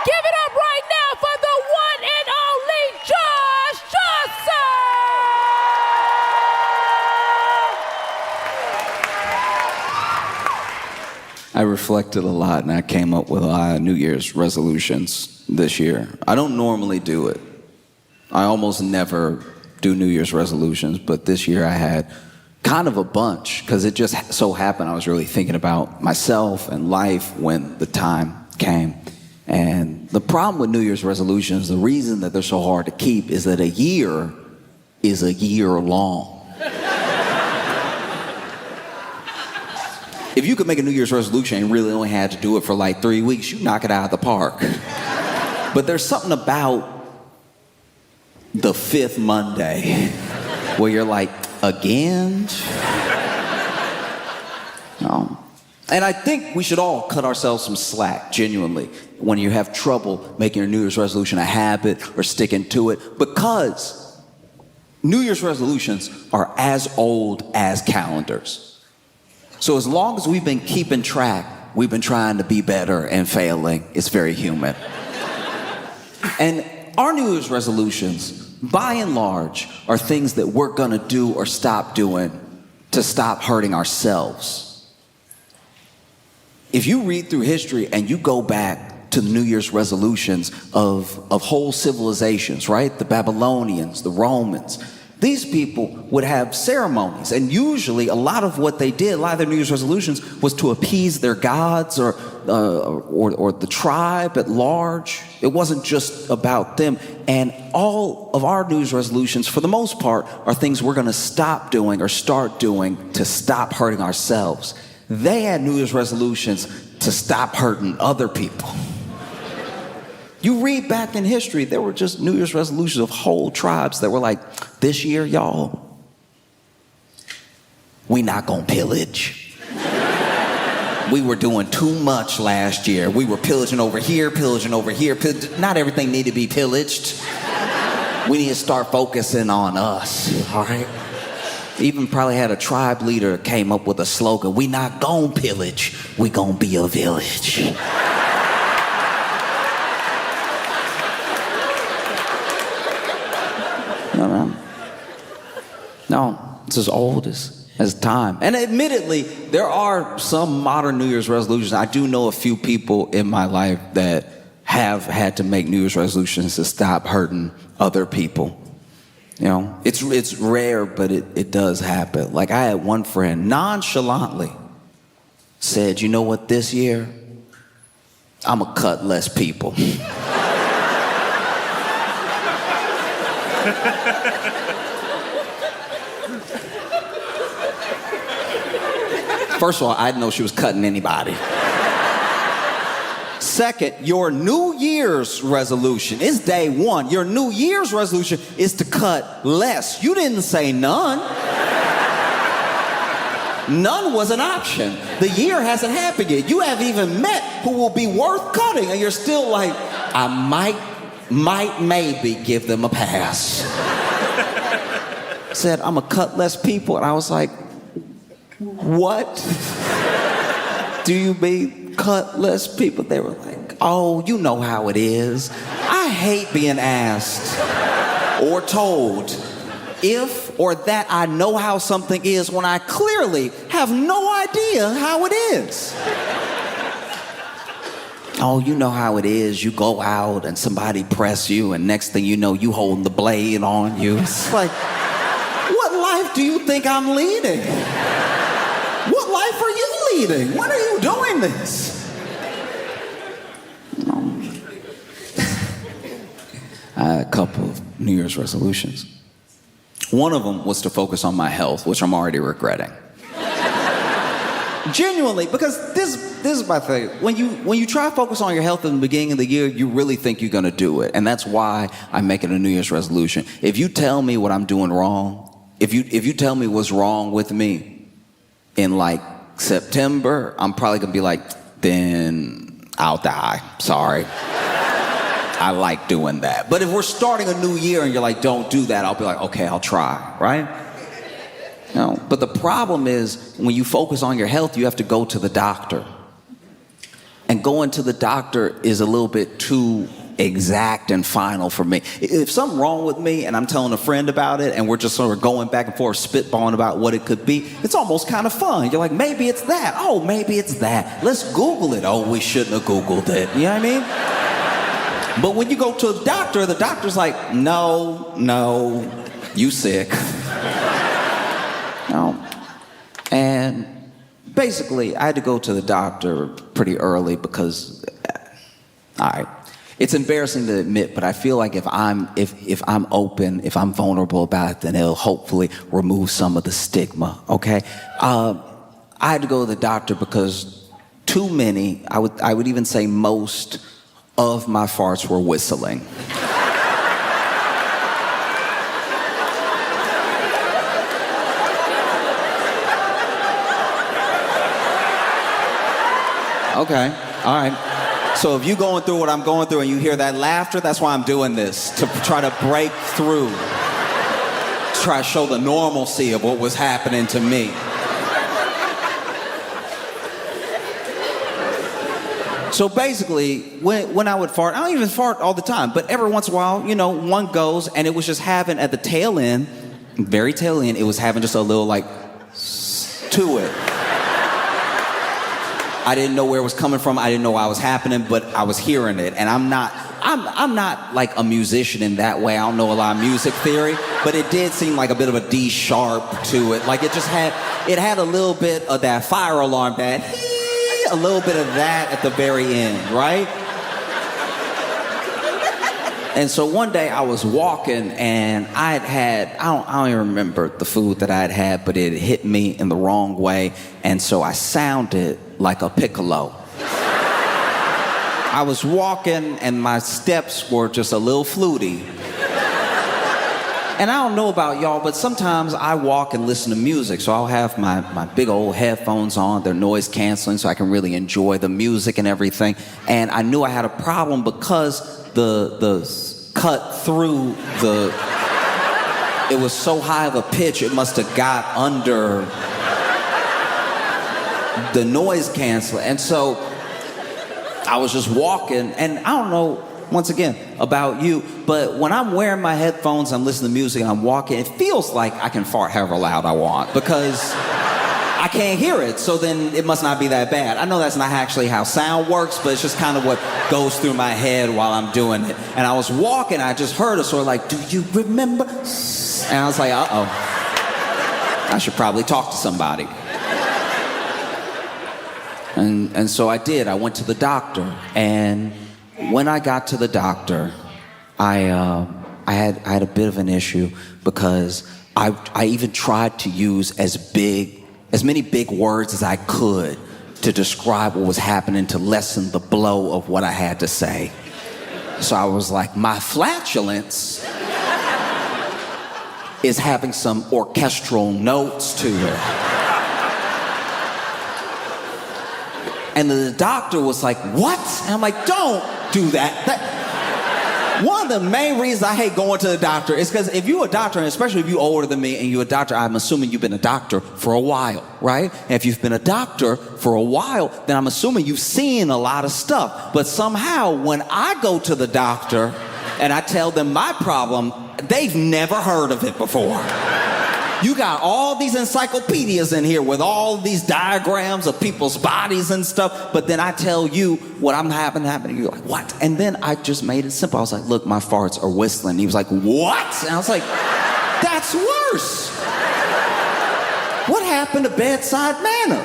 Give it up right now for the one and only Josh Johnson! I reflected a lot and I came up with a lot of New Year's resolutions this year. I don't normally do it. I almost never do New Year's resolutions, but this year I had kind of a bunch because it just so happened I was really thinking about myself and life when the time came. And the problem with New Year's resolutions, the reason that they're so hard to keep is that a year is a year long. If you could make a New Year's resolution and really only had to do it for like 3 weeks, you knock it out of the park. But there's something about the fifth Monday where you're like, again? No. And I think we should all cut ourselves some slack, genuinely, when you have trouble making your New Year's resolution a habit or sticking to it, because New Year's resolutions are as old as calendars. So as long as we've been keeping track, we've been trying to be better and failing. It's very human. And our New Year's resolutions, by and large, are things that we're gonna do or stop doing to stop hurting ourselves. If you read through history and you go back to the New Year's resolutions of whole civilizations, right? The Babylonians, the Romans, these people would have ceremonies, and usually a lot of what they did, a lot of their New Year's resolutions was to appease their gods or the tribe at large. It wasn't just about them. And all of our New Year's resolutions, for the most part, are things we're going to stop doing or start doing to stop hurting ourselves. They had New Year's resolutions to stop hurting other people. You read back in history, there were just New Year's resolutions of whole tribes that were like, this year, y'all, we not gonna pillage. We were doing too much last year. We were pillaging over here. Not everything need to be pillaged. We need to start focusing on us, all right? Even probably had a tribe leader came up with a slogan, we not gonna pillage, we gonna be a village. No, it's as old as time. And admittedly, there are some modern New Year's resolutions. I do know a few people in my life that have had to make New Year's resolutions to stop hurting other people. You know, it's rare, but it does happen. Like I had one friend nonchalantly said, you know what, this year, I'm gonna cut less people. First of all, I didn't know she was cutting anybody. Second, your New Year's resolution is day one. Your New Year's resolution is to cut less. You didn't say none. None was an option. The year hasn't happened yet. You haven't even met who will be worth cutting, and you're still like, I might maybe give them a pass. Said, I'm gonna cut less people, and I was like, what do you mean cut less people? They were like, oh, you know how it is. I hate being asked or told if or that I know how something is when I clearly have no idea how it is. Oh, you know how it is. You go out and somebody press you, and next thing you know, you holding the blade on you. It's like, what life do you think I'm leading? What life are you leading? When are you doing this? I had a couple of New Year's resolutions. One of them was to focus on my health, which I'm already regretting. Genuinely, because this is my thing. When you try to focus on your health in the beginning of the year, you really think you're gonna do it. And that's why I'm making a New Year's resolution. If you tell me what I'm doing wrong, if you tell me what's wrong with me, in like September, I'm probably gonna be like, then I'll die. Sorry. I like doing that. But if we're starting a new year and you're like, don't do that, I'll be like, okay, I'll try, right? No, but the problem is when you focus on your health, you have to go to the doctor. And going to the doctor is a little bit too exact and final for me. If something's wrong with me and I'm telling a friend about it and we're just sort of going back and forth, spitballing about what it could be, it's almost kind of fun. You're like, maybe it's that. Oh, maybe it's that. Let's Google it. Oh, we shouldn't have Googled it. You know what I mean? But when you go to the doctor's like, no, you sick. And basically, I had to go to the doctor pretty early because, all right, it's embarrassing to admit, but I feel like if I'm open, if I'm vulnerable about it, then it'll hopefully remove some of the stigma. Okay, I had to go to the doctor because too many, I would even say most of my farts were whistling. Okay, all right. So if you're going through what I'm going through and you hear that laughter, that's why I'm doing this, to try to break through, try to show the normalcy of what was happening to me. So basically, when I would fart, I don't even fart all the time, but every once in a while, one goes, and it was just having at the tail end, very tail end, it was having just a little like to it. I didn't know where it was coming from. I didn't know why it was happening, but I was hearing it. And I'm not like a musician in that way. I don't know a lot of music theory, but it did seem like a bit of a D sharp to it. Like it had a little bit of that fire alarm, that a little bit of that at the very end, right? And so one day I was walking and I don't even remember the food that I had, but it hit me in the wrong way. And so I sounded like a piccolo. I was walking and my steps were just a little fluty. And I don't know about y'all, but sometimes I walk and listen to music. So I'll have my big old headphones on, they're noise canceling, so I can really enjoy the music and everything. And I knew I had a problem because the cut through it was so high of a pitch, it must have got under the noise canceler. And so I was just walking, and I don't know, once again, about you, but when I'm wearing my headphones, I'm listening to music, and I'm walking, it feels like I can fart however loud I want because I can't hear it, so then it must not be that bad. I know that's not actually how sound works, but it's just kind of what goes through my head while I'm doing it. And I was walking, I just heard a sort of like, do you remember? And I was like, uh-oh, I should probably talk to somebody. And so I did. I went to the doctor, and when I got to the doctor, I had a bit of an issue because I even tried to use as many big words as I could to describe what was happening to lessen the blow of what I had to say. So I was like, my flatulence is having some orchestral notes to it. And the doctor was like, what? And I'm like, don't do that. One of the main reasons I hate going to the doctor is because if you're a doctor, and especially if you're older than me and you're a doctor, I'm assuming you've been a doctor for a while, right? And if you've been a doctor for a while, then I'm assuming you've seen a lot of stuff. But somehow when I go to the doctor and I tell them my problem, they've never heard of it before. You got all these encyclopedias in here with all these diagrams of people's bodies and stuff, but then I tell you what I'm having, you're like, what? And then I just made it simple. I was like, look, my farts are whistling. He was like, what? And I was like, that's worse. What happened to bedside manner?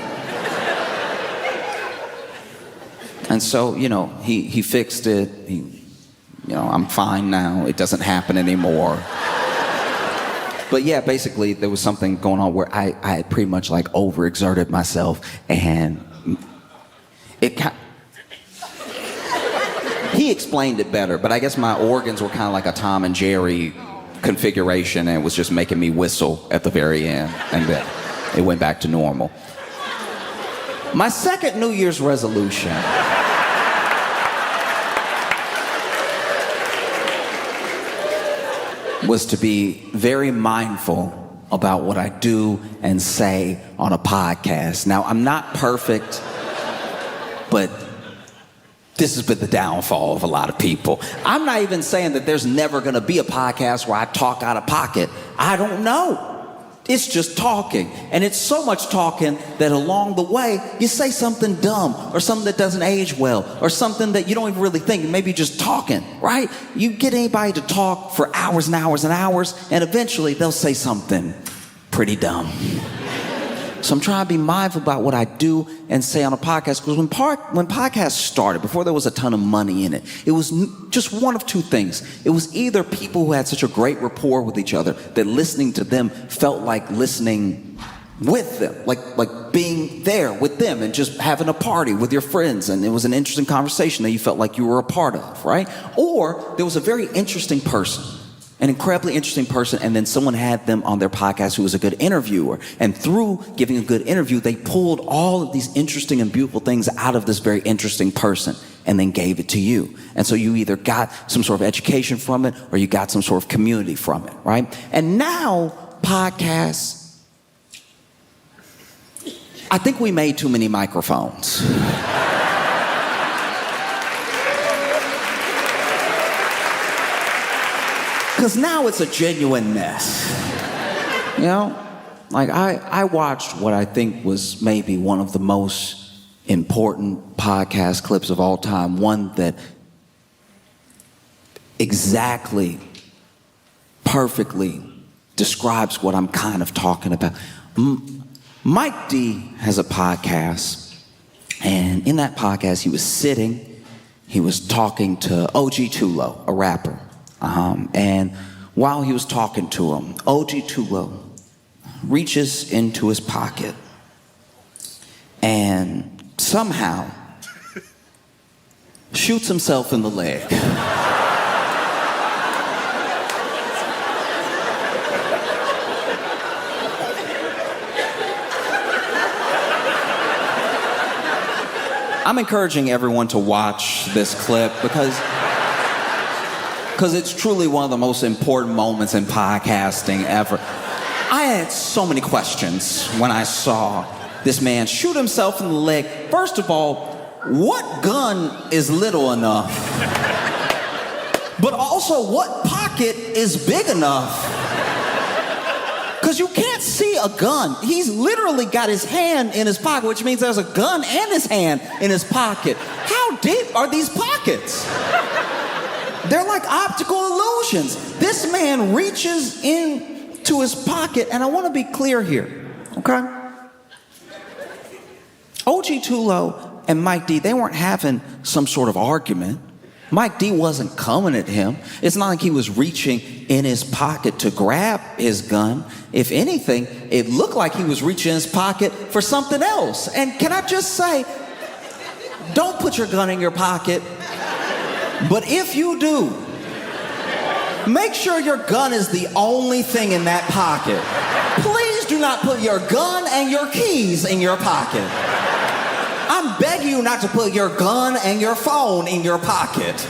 And so, he fixed it. I'm fine now. It doesn't happen anymore. But yeah, basically there was something going on where I had pretty much like overexerted myself, and he explained it better, but I guess my organs were kind of like a Tom and Jerry configuration, and it was just making me whistle at the very end, and then it went back to normal. My second New Year's resolution was to be very mindful about what I do and say on a podcast. Now, I'm not perfect, but this has been the downfall of a lot of people. I'm not even saying that there's never going to be a podcast where I talk out of pocket. I don't know. It's just talking. And it's so much talking that along the way, you say something dumb or something that doesn't age well or something that you don't even really think. Maybe just talking, right? You get anybody to talk for hours and hours and hours, and eventually they'll say something pretty dumb. So I'm trying to be mindful about what I do and say on a podcast, because when podcasts started, before there was a ton of money in it, it was just one of two things. It was either people who had such a great rapport with each other that listening to them felt like listening with them, like being there with them and just having a party with your friends, and it was an interesting conversation that you felt like you were a part of, right? Or there was a very interesting person, an incredibly interesting person, and then someone had them on their podcast who was a good interviewer. And through giving a good interview, they pulled all of these interesting and beautiful things out of this very interesting person and then gave it to you. And so you either got some sort of education from it or you got some sort of community from it, right? And now podcasts, I think we made too many microphones. Because now it's a genuine mess. You know? Like, I watched what I think was maybe one of the most important podcast clips of all time. One that exactly, perfectly describes what I'm kind of talking about. Mike D has a podcast. And in that podcast, he was talking to OG Tulo, a rapper. And while he was talking to him, OG Tulo reaches into his pocket and somehow shoots himself in the leg. I'm encouraging everyone to watch this clip because it's truly one of the most important moments in podcasting ever. I had so many questions when I saw this man shoot himself in the leg. First of all, what gun is little enough? But also, what pocket is big enough? Because you can't see a gun. He's literally got his hand in his pocket, which means there's a gun and his hand in his pocket. How deep are these pockets? They're like optical illusions. This man reaches into his pocket, and I want to be clear here, okay? OG Tulo and Mike D, they weren't having some sort of argument. Mike D wasn't coming at him. It's not like he was reaching in his pocket to grab his gun. If anything, it looked like he was reaching in his pocket for something else. And can I just say, don't put your gun in your pocket. But if you do, make sure your gun is the only thing in that pocket. Please do not put your gun and your keys in your pocket. I'm begging you not to put your gun and your phone in your pocket.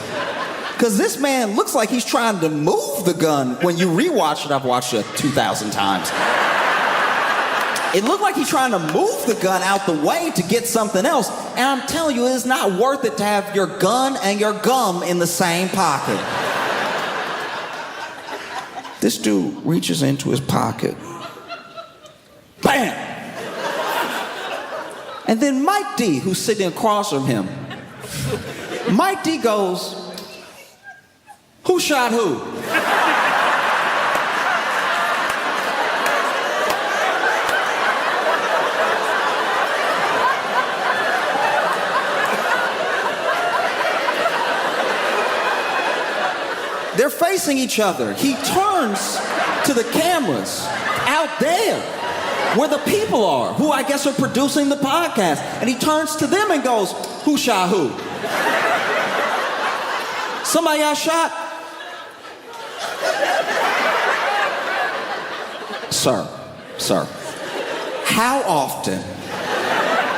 Because this man looks like he's trying to move the gun. When you rewatch it, I've watched it 2,000 times. It looked like he's trying to move the gun out the way to get something else. And I'm telling you, it's not worth it to have your gun and your gum in the same pocket. This dude reaches into his pocket. Bam! And then Mike D, who's sitting across from him, Mike D goes, "Who shot who?" They're facing each other. He turns to the cameras out there where the people are, who I guess are producing the podcast. And he turns to them and goes, "Who shot who?" Somebody got shot? Sir, how often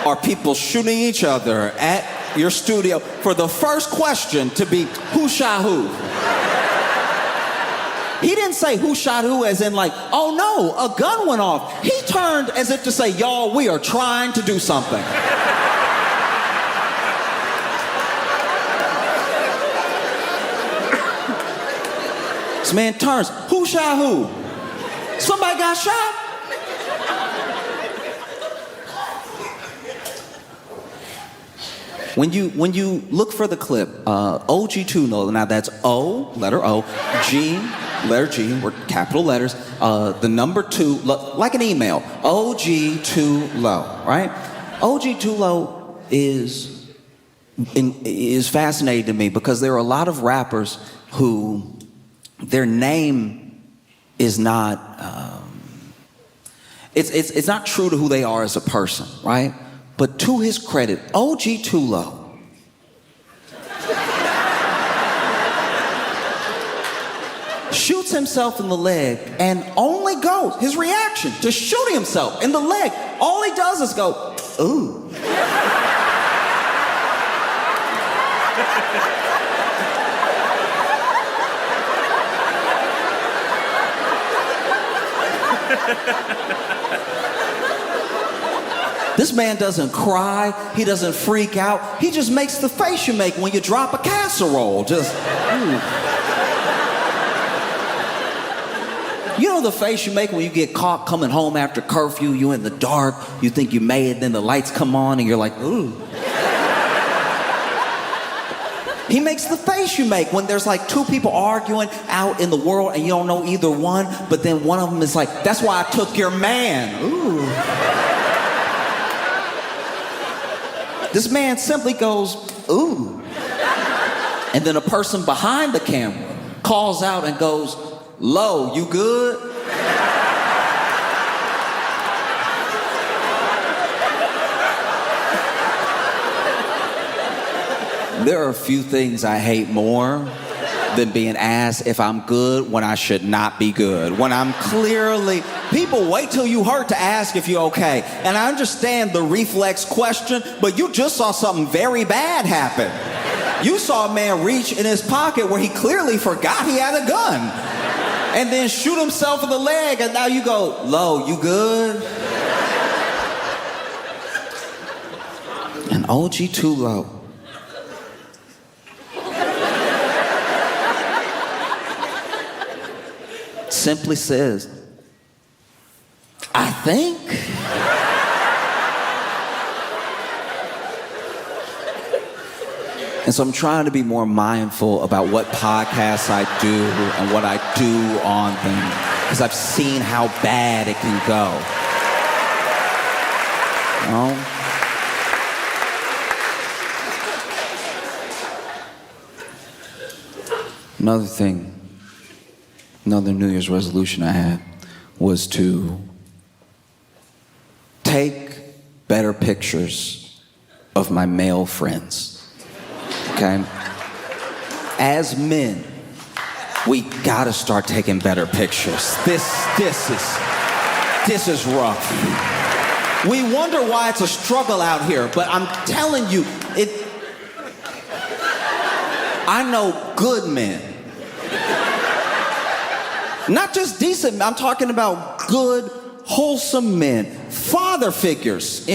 are people shooting each other at your studio for the first question to be, "Who shot who?" He didn't say who shot who as in like, "Oh no, a gun went off." He turned as if to say, "Y'all, we are trying to do something." This man turns. Who shot who? Somebody got shot? When you look for the clip, OG2 now that's O, letter O, G, letter G, we're capital letters, the number 2, like an email, OG2 low, right? OG2 low is fascinating to me because there are a lot of rappers who their name is not, it's not true to who they are as a person, right? But to his credit, OG Too Low shoots himself in the leg and only goes, his reaction to shooting himself in the leg, all he does is go, ooh. This man doesn't cry, he doesn't freak out, he just makes the face you make when you drop a casserole, just, ooh. You know the face you make when you get caught coming home after curfew, you in the dark, you think you made it, then the lights come on and you're like, ooh. He makes the face you make when there's like 2 people arguing out in the world and you don't know either one, but then one of them is like, that's why I took your man, ooh. This man simply goes, ooh. And then a person behind the camera calls out and goes, Lo, you good? There are a few things I hate more than being asked if I'm good when I should not be good. When I'm clearly, people wait till you hurt to ask if you're okay. And I understand the reflex question, but you just saw something very bad happen. You saw a man reach in his pocket where he clearly forgot he had a gun. And then shoot himself in the leg, and now you go, Lo, you good? And OG Too Low simply says, I think. And so I'm trying to be more mindful about what podcasts I do and what I do on them, because I've seen how bad it can go. You know? Another New Year's resolution I had was to take better pictures of my male friends, okay? As men, we gotta start taking better pictures. This is rough. We wonder why it's a struggle out here, but I'm telling you, I know good men. Not just decent men, I'm talking about good, wholesome men, father figures,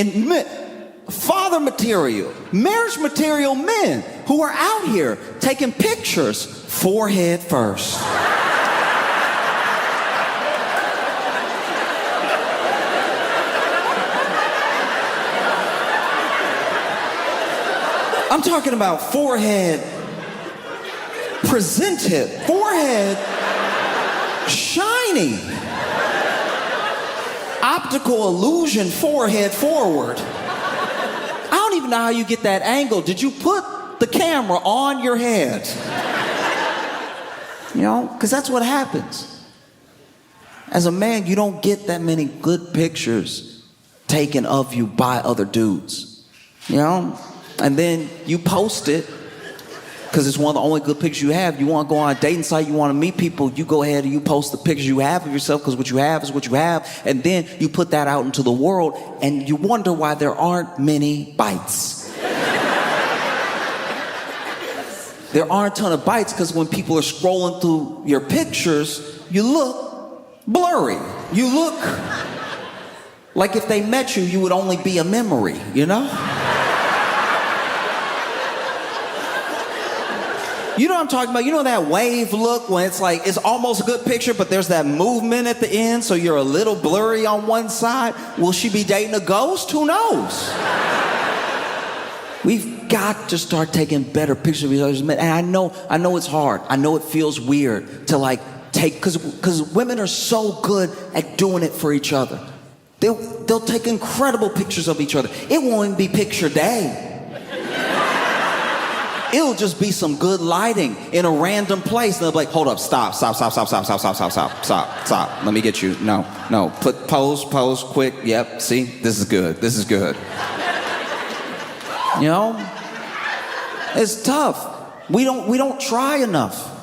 father material, marriage material men who are out here taking pictures forehead first. I'm talking about forehead presented, forehead shiny, optical illusion, forehead forward. I don't even know how you get that angle. Did you put the camera on your head? You know, because that's what happens. As a man, you don't get that many good pictures taken of you by other dudes. You know? And then you post it because it's one of the only good pictures you have. You want to go on a dating site, you want to meet people, you go ahead and you post the pictures you have of yourself because what you have is what you have. And then you put that out into the world and you wonder why there aren't many bites. There aren't a ton of bites because when people are scrolling through your pictures, you look blurry. You look like if they met you, you would only be a memory, you know? You know what I'm talking about? You know that wave look when it's like, it's almost a good picture, but there's that movement at the end, so you're a little blurry on one side. Will she be dating a ghost? Who knows? We've got to start taking better pictures of each other's men. And I know it's hard. I know it feels weird to like take, because women are so good at doing it for each other. They'll take incredible pictures of each other. It won't even be picture day. It'll just be some good lighting in a random place. And they'll be like, hold up, stop. Let me get you. No. Pose, quick. Yep, see, this is good. You know? It's tough. We don't try enough.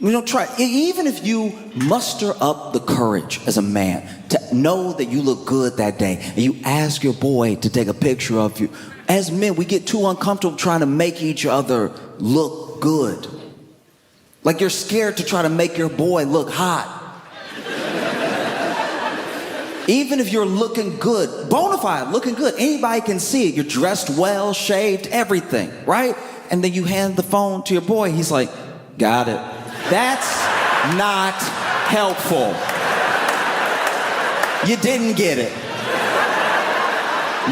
We don't try. Even if you muster up the courage as a man to know that you look good that day, and you ask your boy to take a picture of you, as men, we get too uncomfortable trying to make each other look good. Like you're scared to try to make your boy look hot. Even if you're looking good, bona fide, looking good, anybody can see it. You're dressed well, shaved, everything, right? And then you hand the phone to your boy. He's like, got it. That's not helpful. You didn't get it.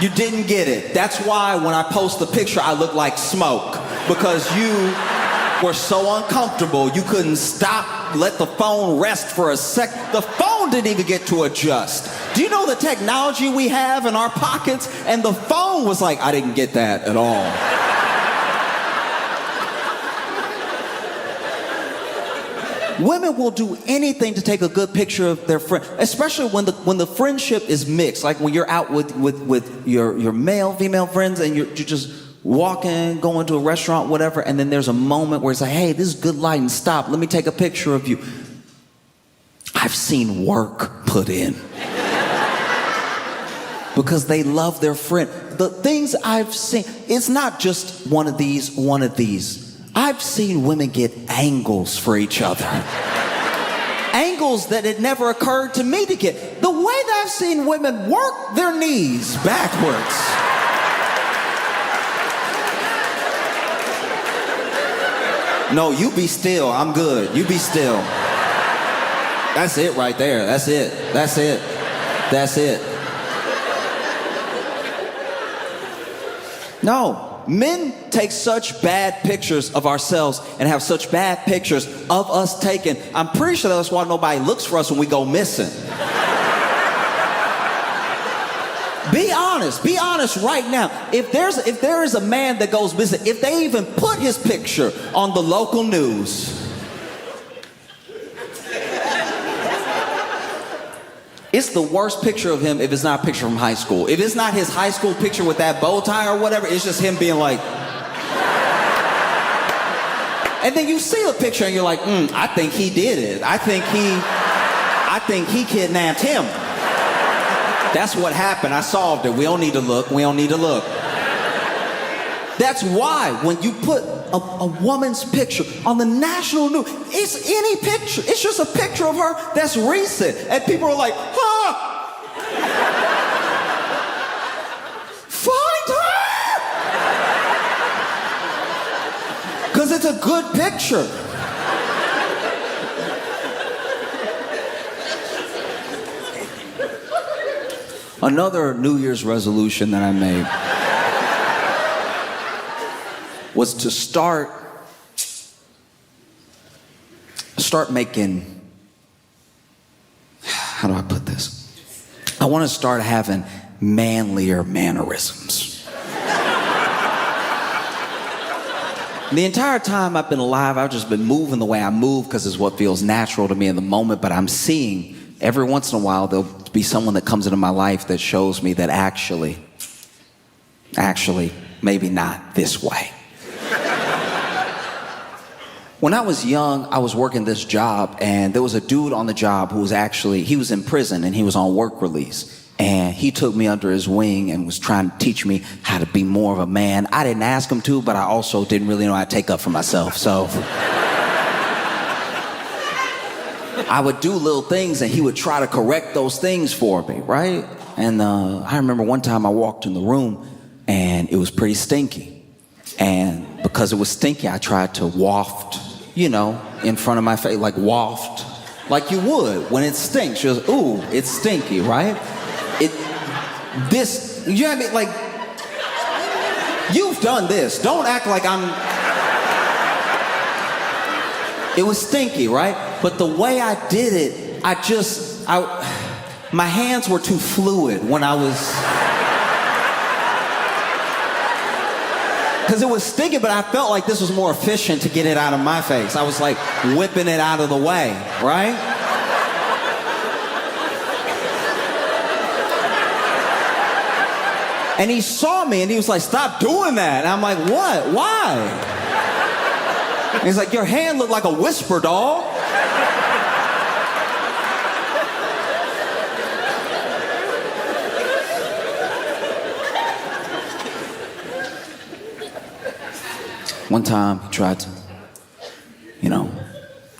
You didn't get it. That's why when I post the picture, I look like smoke. Because you were so uncomfortable, you couldn't stop, let the phone rest for a sec. The phone didn't even get to adjust. Do you know the technology we have in our pockets? And the phone was like, I didn't get that at all. Women will do anything to take a good picture of their friend, especially when the friendship is mixed. Like when you're out with your male, female friends, and you're just walking, going to a restaurant, whatever, and then there's a moment where it's like, hey, this is good lighting, stop, let me take a picture of you. I've seen work put in. Because they love their friend. The things I've seen, it's not just one of these. I've seen women get angles for each other. Angles that it never occurred to me to get. The way that I've seen women work their knees backwards. No, you be still. I'm good. You be still. That's it right there. That's it. No. Men take such bad pictures of ourselves and have such bad pictures of us taken. I'm pretty sure that's why nobody looks for us when we go missing. Be honest right now. If there is a man that goes missing, if they even put his picture on the local news, it's the worst picture of him if it's not a picture from high school. If it's not his high school picture with that bow tie or whatever, it's just him being like... And then you see the picture and you're like, I think he did it. I think he kidnapped him. That's what happened. I solved it. We don't need to look. That's why when you put a woman's picture on the national news, it's any picture. It's just a picture of her that's recent. And people are like, find her! Because it's a good picture. Another New Year's resolution that I made was to start making, how do I put this? I want to start having manlier mannerisms. The entire time I've been alive, I've just been moving the way I move because it's what feels natural to me in the moment, but I'm seeing every once in a while there'll be someone that comes into my life that shows me that actually, maybe not this way. When I was young, I was working this job, and there was a dude on the job who was he was in prison, and he was on work release. And he took me under his wing and was trying to teach me how to be more of a man. I didn't ask him to, but I also didn't really know how to take up for myself, so... I would do little things, and he would try to correct those things for me, right? And I remember one time I walked in the room, and it was pretty stinky. And because it was stinky, I tried to waft, you know, in front of my face, like waft, like you would when it stinks. You're like, ooh, it's stinky, right? You know what I mean? Like, you've done this. Don't act like it was stinky, right? But the way I did it, my hands were too fluid when I was, because it was stinky, but I felt like this was more efficient to get it out of my face. I was like whipping it out of the way, right? And he saw me and he was like, stop doing that. And I'm like, what? Why? And he's like, your hand looked like a whisper, dog. One time he tried to, you know,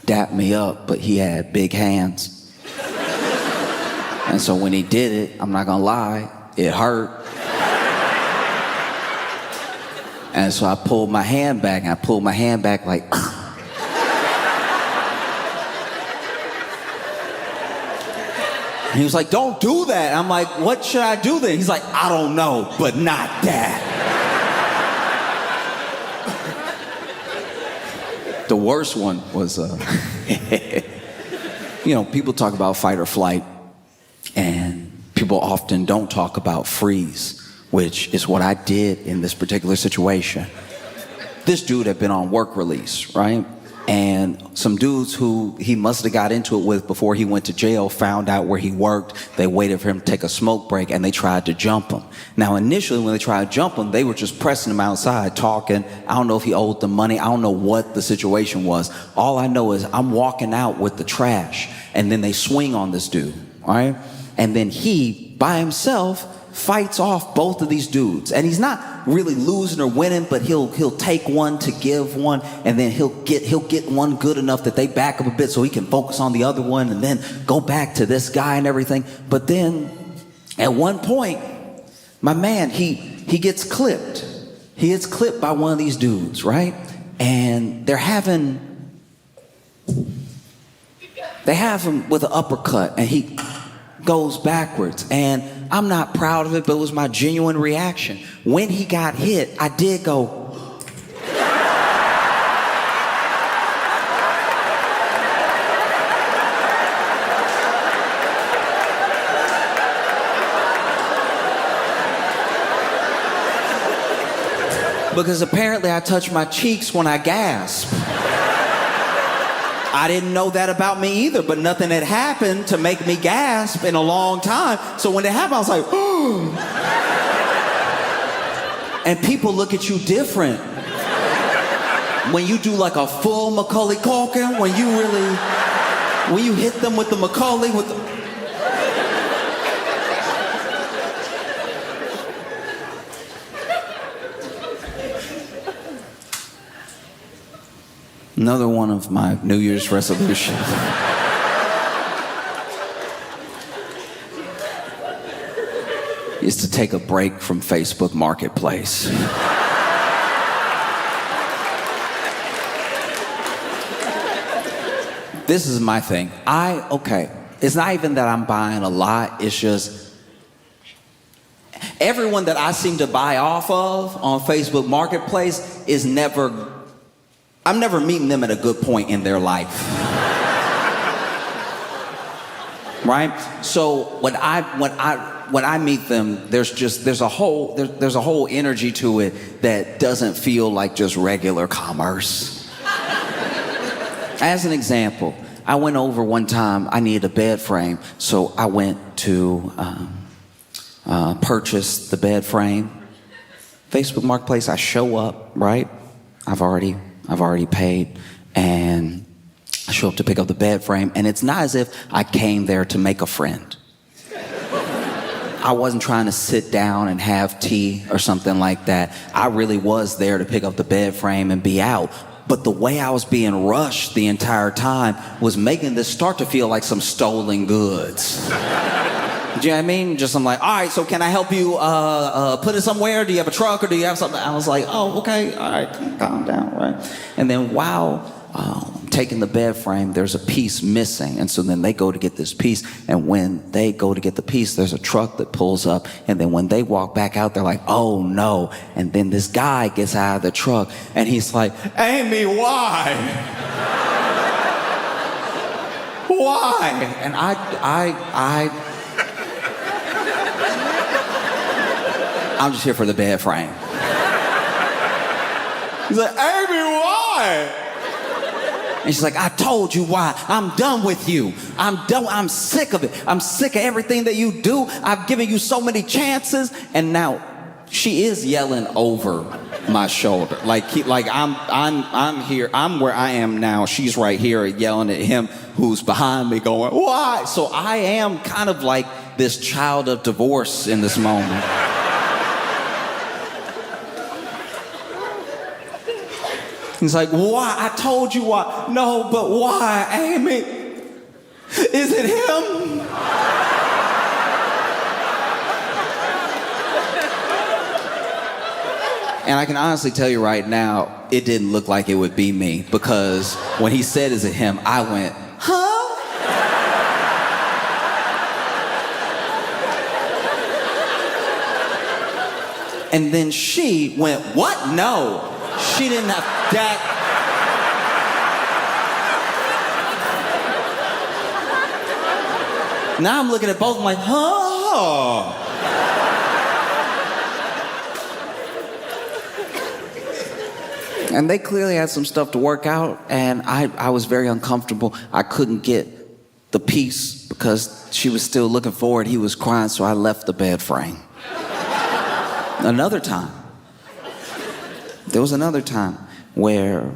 dap me up, but he had big hands. And so when he did it, I'm not gonna lie, it hurt. And so I pulled my hand back, and I pulled my hand back like, and he was like, don't do that. I'm like, what should I do then? He's like, I don't know, but not that. The worst one was, you know, people talk about fight or flight, and people often don't talk about freeze, which is what I did in this particular situation. This dude had been on work release, right? And some dudes who he must have got into it with before he went to jail found out where he worked. They waited for him to take a smoke break, and they tried to jump him. Now, initially, when they tried to jump him, they were just pressing him outside, talking. I don't know if he owed them money. I don't know what the situation was. All I know is I'm walking out with the trash, and then they swing on this dude, all right? And then he, by himself, fights off both of these dudes. And he's not really losing or winning, but he'll take one to give one, and then he'll get one good enough that they back up a bit so he can focus on the other one and then go back to this guy and everything. But then at one point, my man, he gets clipped. He gets clipped by one of these dudes, right? And they have him with an uppercut, and he goes backwards. And I'm not proud of it, but it was my genuine reaction. When he got hit, I did go. Because apparently I touch my cheeks when I gasp. I didn't know that about me either, but nothing had happened to make me gasp in a long time. So when it happened, I was like, oh. And people look at you different. When you do like a full Macaulay Culkin, when you hit them with the Macaulay, Another one of my New Year's resolutions is to take a break from Facebook Marketplace. This is my thing. It's not even that I'm buying a lot, it's just everyone that I seem to buy off of on Facebook Marketplace I'm never meeting them at a good point in their life. Right? So when I meet them, there's a whole energy to it that doesn't feel like just regular commerce. As an example, I went over one time, I needed a bed frame, so I went to purchase the bed frame. Facebook Marketplace, I show up, right? I've already paid, and I show up to pick up the bed frame, and it's not as if I came there to make a friend. I wasn't trying to sit down and have tea or something like that. I really was there to pick up the bed frame and be out. But the way I was being rushed the entire time was making this start to feel like some stolen goods. Do you know what I mean? Just I'm like, all right, so can I help you put it somewhere? Do you have a truck or do you have something? I was like, oh, okay, all right, calm down, right? And then while taking the bed frame, there's a piece missing. And so then they go to get this piece. And when they go to get the piece, there's a truck that pulls up. And then when they walk back out, they're like, oh no. And then this guy gets out of the truck and he's like, Amy, why? Why? And I'm just here for the bed frame. He's like, Amy, why? And she's like, I told you why. I'm done with you. I'm done. I'm sick of it. I'm sick of everything that you do. I've given you so many chances. And now she is yelling over my shoulder. Like I'm here. I'm where I am now. She's right here yelling at him who's behind me going, why? So I am kind of like this child of divorce in this moment. He's like, why? I told you why. No, but why, Amy? Is it him? And I can honestly tell you right now, it didn't look like it would be me, because when he said, is it him? I went, huh? And then she went, what? No. She didn't have that. Now I'm looking at both, I'm like, huh? And they clearly had some stuff to work out, and I was very uncomfortable. I couldn't get the piece because she was still looking forward. He was crying, so I left the bed frame. There was another time where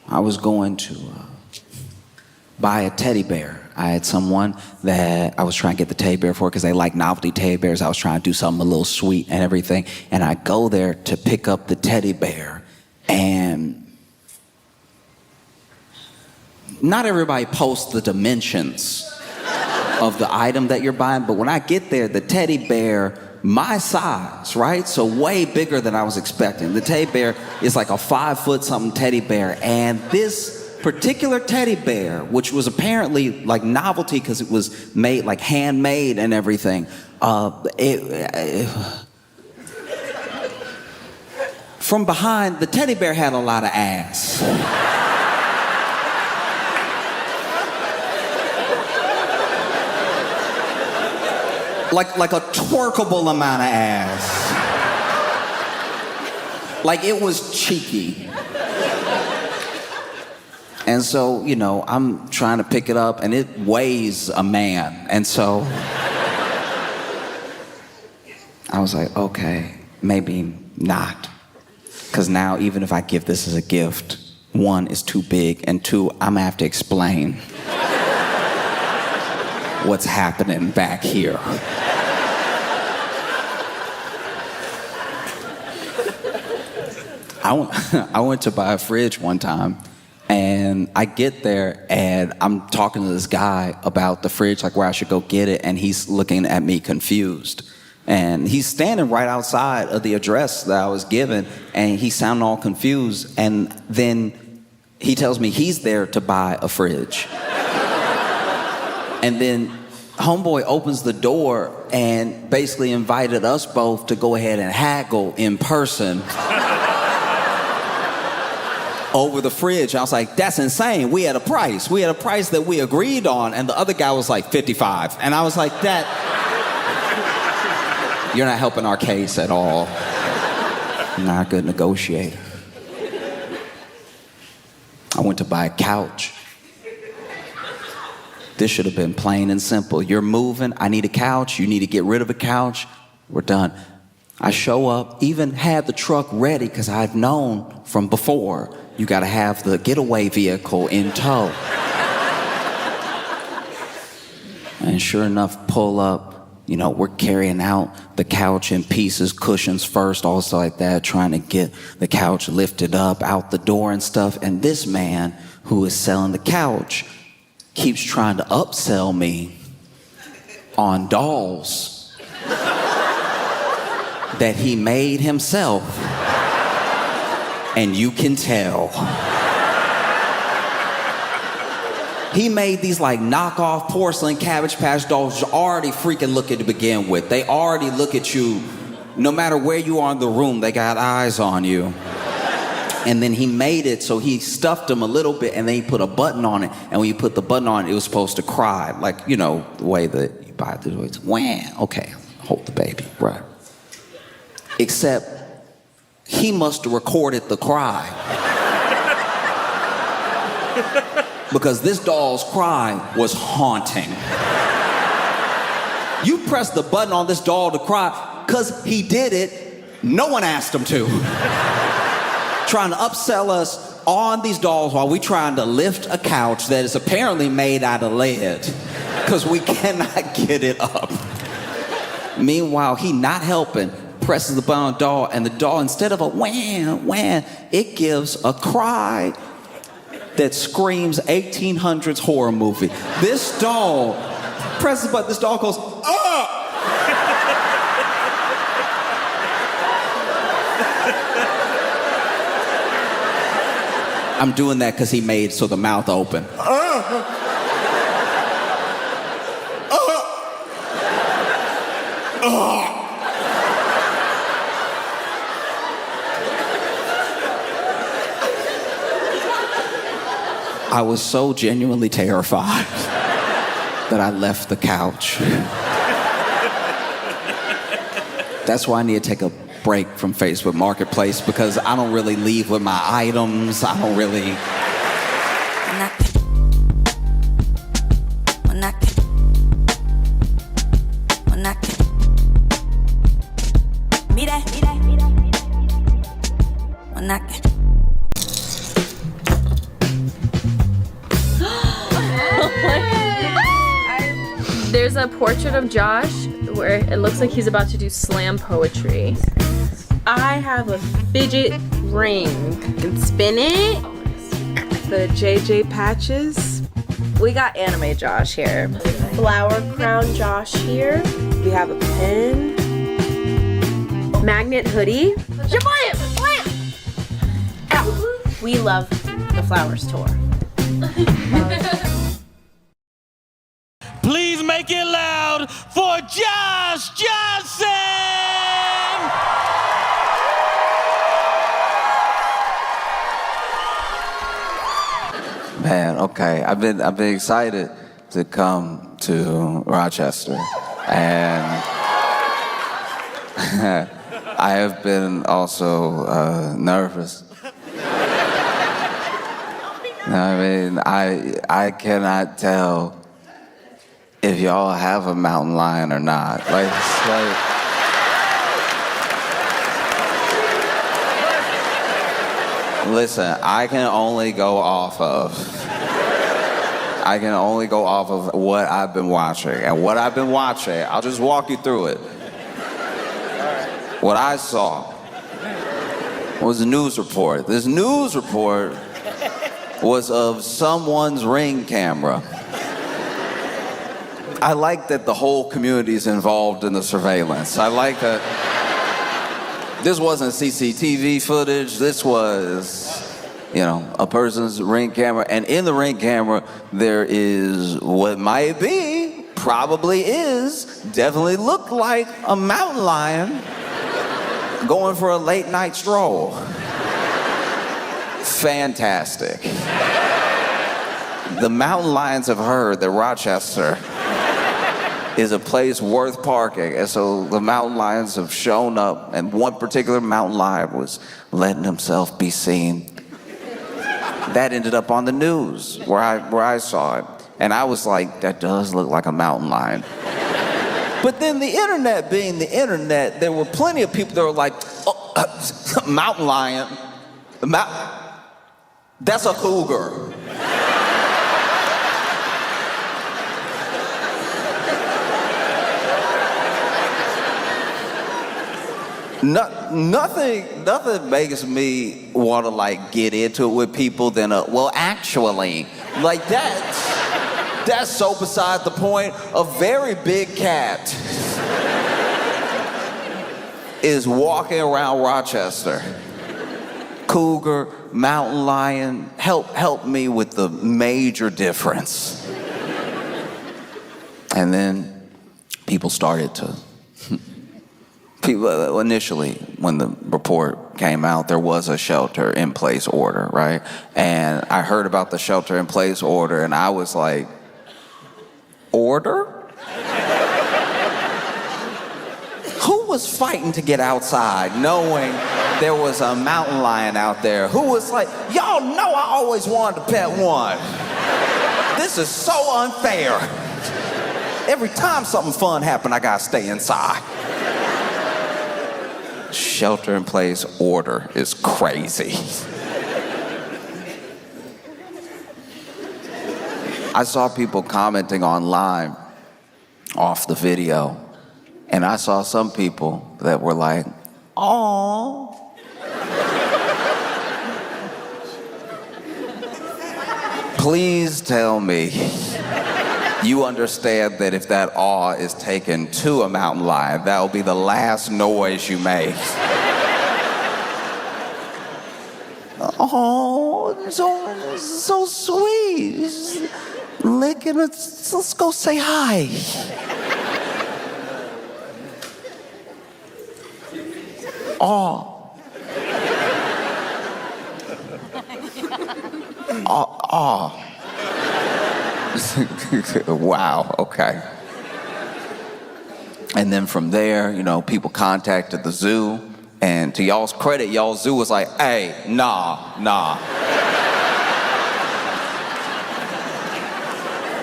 I was going to buy a teddy bear. I had someone that I was trying to get the teddy bear for because they like novelty teddy bears. I was trying to do something a little sweet and everything. And I go there to pick up the teddy bear, and not everybody posts the dimensions of the item that you're buying, but when I get there, the teddy bear, my size, right? So way bigger than I was expecting. The teddy bear is like a 5 foot something teddy bear. And this particular teddy bear, which was apparently like novelty because it was made like handmade and everything, from behind, the teddy bear had a lot of ass. Like a twerkable amount of ass. Like it was cheeky. And so, you know, I'm trying to pick it up and it weighs a man. And so I was like, okay, maybe not. Because now even if I give this as a gift, one, it's too big, and two, I'm gonna have to explain what's happening back here. I went to buy a fridge one time, and I get there and I'm talking to this guy about the fridge, like where I should go get it, and he's looking at me confused. And he's standing right outside of the address that I was given, and he sounded all confused, and then he tells me he's there to buy a fridge. And then homeboy opens the door and basically invited us both to go ahead and haggle in person over the fridge. I was like, that's insane. We had a price. We had a price that we agreed on, and the other guy was like 55. And I was like, you're not helping our case at all. You're not a good negotiator. I went to buy a couch. This should have been plain and simple. You're moving, I need a couch, you need to get rid of a couch, we're done. I show up, even had the truck ready because I've known from before, you gotta have the getaway vehicle in tow. And sure enough, pull up, you know, we're carrying out the couch in pieces, cushions first, also like that, trying to get the couch lifted up out the door and stuff. And this man who is selling the couch keeps trying to upsell me on dolls that he made himself. And you can tell. He made these like knockoff porcelain Cabbage Patch dolls which already freaking look at to begin with. They already look at you, no matter where you are in the room, they got eyes on you. And then he made it so he stuffed them a little bit and then he put a button on it. And when you put the button on it, it was supposed to cry. Like, you know, the way that you buy it, the way it's wham, okay, hold the baby, right. Except he must have recorded the cry. Because this doll's cry was haunting. You press the button on this doll to cry because he did it, no one asked him to. Trying to upsell us on these dolls while we trying to lift a couch that is apparently made out of lead because we cannot get it up. Meanwhile, he not helping, presses the button on the doll, and the doll, instead of a wham, wham, it gives a cry that screams 1800s horror movie. This doll presses the button, this doll goes, ah! I'm doing that because he made so the mouth open. I was so genuinely terrified that I left the couch. That's why I need to take a break from Facebook Marketplace because I don't really leave with my items. I don't really... There's a portrait of Josh where it looks like he's about to do slam poetry. I have a fidget ring. You can spin it. The JJ patches. We got anime Josh here. Flower crown Josh here. We have a pen. Magnet hoodie. Ow. We love the Flowers tour. Please make it loud for Josh Johnson! Man, okay. I've been excited to come to Rochester, and I have been also nervous. I mean, I cannot tell if y'all have a mountain lion or not. Listen, I can only go off of what I've been watching. And what I've been watching, I'll just walk you through it. What I saw was a news report. This news report was of someone's Ring camera. I like that the whole community is involved in the surveillance. I like that this wasn't CCTV footage. This was, you know, a person's Ring camera. And in the Ring camera, there is what might be, probably is, definitely looked like a mountain lion going for a late night stroll. Fantastic. The mountain lions have heard that Rochester is a place worth parking. And so the mountain lions have shown up, and one particular mountain lion was letting himself be seen. That ended up on the news where I saw it. And I was like, that does look like a mountain lion. But then the internet being the internet, there were plenty of people that were like, oh, mountain lion, that's a cougar. Nothing makes me want to like get into it with people than well, actually, like that. That's so beside the point. A very big cat is walking around Rochester. Cougar, mountain lion, help me with the major difference. And then people started to, initially, when the report came out, there was a shelter in place order, right? And I heard about the shelter in place order and I was like, order? Who was fighting to get outside knowing there was a mountain lion out there? Who was like, y'all know I always wanted to pet one. This is so unfair. Every time something fun happened, I gotta stay inside. Shelter in place order is crazy. I saw people commenting online off the video, and I saw some people that were like, "Aww." Please tell me you understand that if that awe is taken to a mountain lion, that will be the last noise you make. Oh, so sweet. Licking it. Let's go say hi. Aw. Aw. Wow, okay. And then from there, you know, people contacted the zoo, and to y'all's credit, y'all's zoo was like, hey, nah.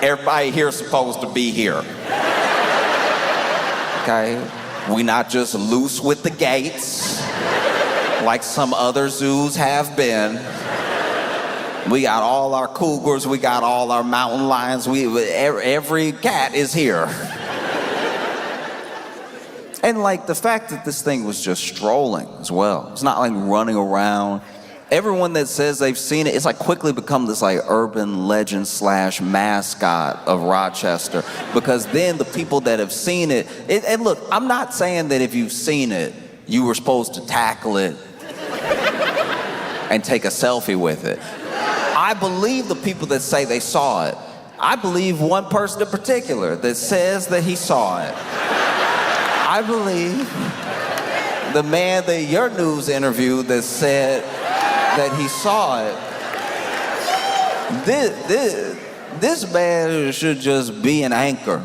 Everybody here's supposed to be here. Okay? We not just loose with the gates like some other zoos have been. We got all our cougars, we got all our mountain lions, every cat is here. And like the fact that this thing was just strolling as well. It's not like running around. Everyone that says they've seen it, it's like quickly become this like urban legend / mascot of Rochester. Because then the people that have seen it, and look, I'm not saying that if you've seen it, you were supposed to tackle it and take a selfie with it. I believe the people that say they saw it. I believe one person in particular that says that he saw it. I believe the man that your news interviewed that said that he saw it. This man should just be an anchor.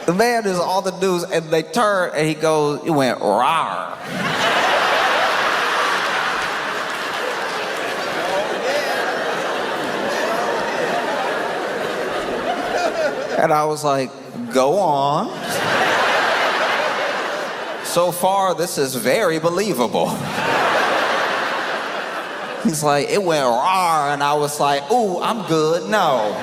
The man is all the news, and they turn and he went rawr. And I was like, go on. So far, this is very believable. He's like, it went rawr, and I was like, ooh, I'm good. No,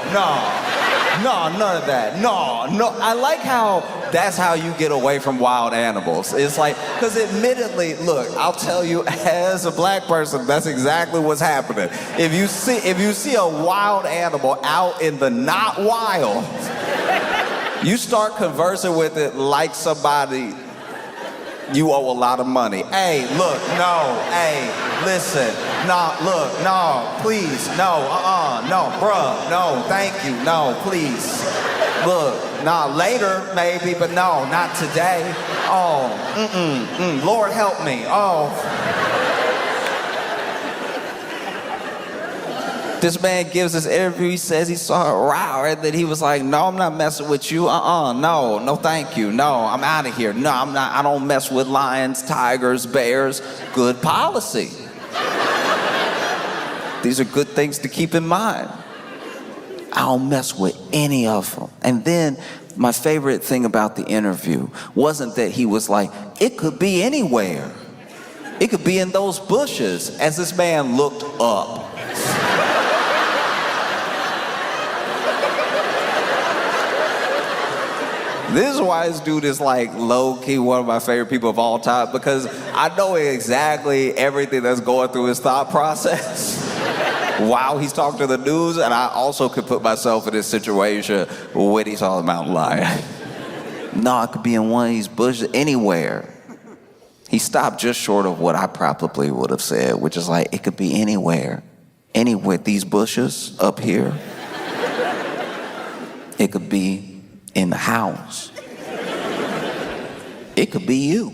none of that. No. I like how that's how you get away from wild animals. It's like, because admittedly, look, I'll tell you, as a black person, that's exactly what's happening. If you see a wild animal out in the not wild, you start conversing with it like somebody you owe a lot of money. Hey, look, no, hey, listen, no, look, no, please, no, no, bruh, no, thank you, no, please. Look, nah, later maybe, but no, not today. Oh, Lord help me, oh. This man gives this interview, he says he saw a row, and then he was like, no, I'm not messing with you, no, thank you, no, I'm out of here, no, I'm not, I don't mess with lions, tigers, bears, good policy. These are good things to keep in mind. I don't mess with any of them. And then my favorite thing about the interview wasn't that he was like, it could be anywhere. It could be in those bushes, as this man looked up. This is why this dude is like low-key one of my favorite people of all time, because I know exactly everything that's going through his thought process. while he's talking to the news, and I also could put myself in this situation when he saw the mountain lion. No, I could be in one of these bushes, anywhere. He stopped just short of what I probably would have said, which is like, it could be anywhere. Anywhere, these bushes up here. It could be in the house. It could be you.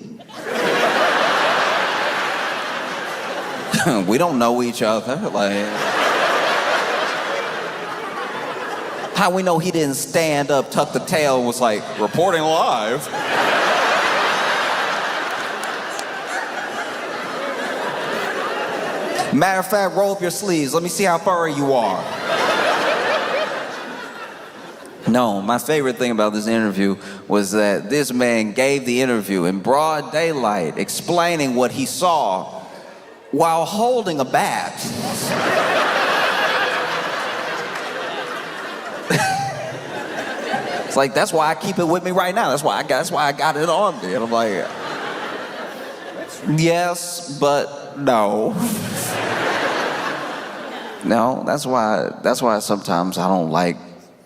We don't know each other. Like, how we know he didn't stand up, tuck the tail, and was like, reporting live? Matter of fact, roll up your sleeves. Let me see how furry you are. No, my favorite thing about this interview was that this man gave the interview in broad daylight, explaining what he saw while holding a bat. It's like, that's why I keep it with me right now. That's why I got it on me. And I'm like, yes, but no. No, that's why sometimes I don't like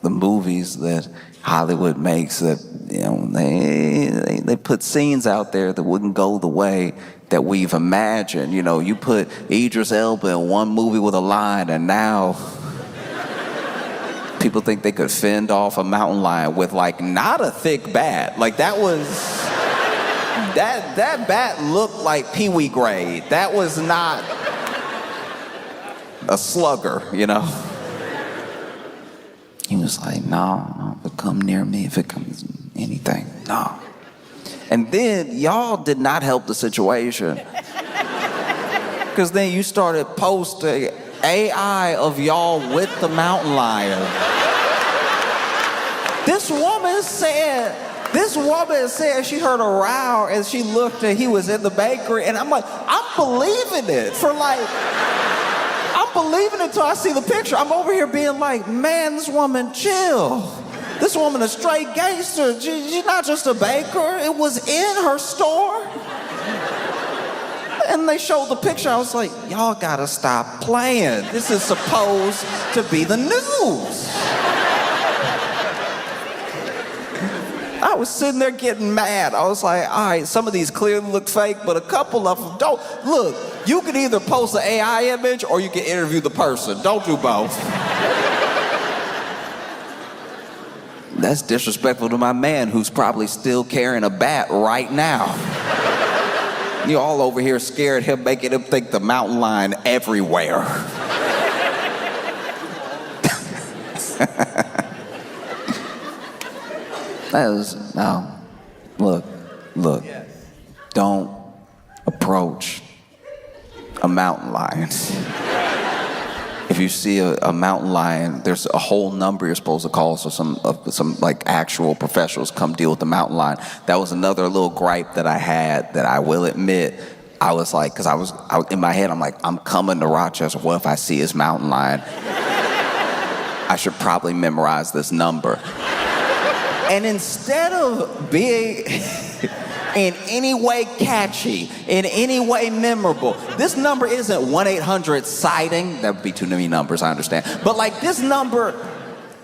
the movies that Hollywood makes, that, you know, they put scenes out there that wouldn't go the way that we've imagined. You know, you put Idris Elba in one movie with a line, and now people think they could fend off a mountain lion with, like, not a thick bat. Like, that bat looked like Pee-wee grade. That was not a slugger, you know? He was like, no, if it come near me, if it comes anything, no. And then y'all did not help the situation. Because then you started posting AI of y'all with the mountain lion. This woman said she heard a row and she looked and he was in the bakery, and I'm like, I'm believing it I'm believing it till I see the picture. I'm over here being like, man, this woman chill. This woman a straight gangster. She's not just a baker. It was in her store. And they showed the picture. I was like, y'all gotta stop playing. This is supposed to be the news. I was sitting there getting mad. I was like, all right, some of these clearly look fake, but a couple of them don't. Look, you can either post an AI image or you can interview the person. Don't do both. That's disrespectful to my man who's probably still carrying a bat right now. You're all over here scared him, making him think the mountain lion everywhere. No, look, don't approach a mountain lion. If you see a mountain lion, there's a whole number you're supposed to call, so some like actual professionals come deal with the mountain lion. That was another little gripe that I had, that I will admit. I was like, because I was in my head, I'm like, I'm coming to Rochester. What if I see his mountain lion? I should probably memorize this number. And instead of being in any way catchy, in any way memorable, this number isn't 1-800-sighting. That would be too many numbers, I understand. But like, this number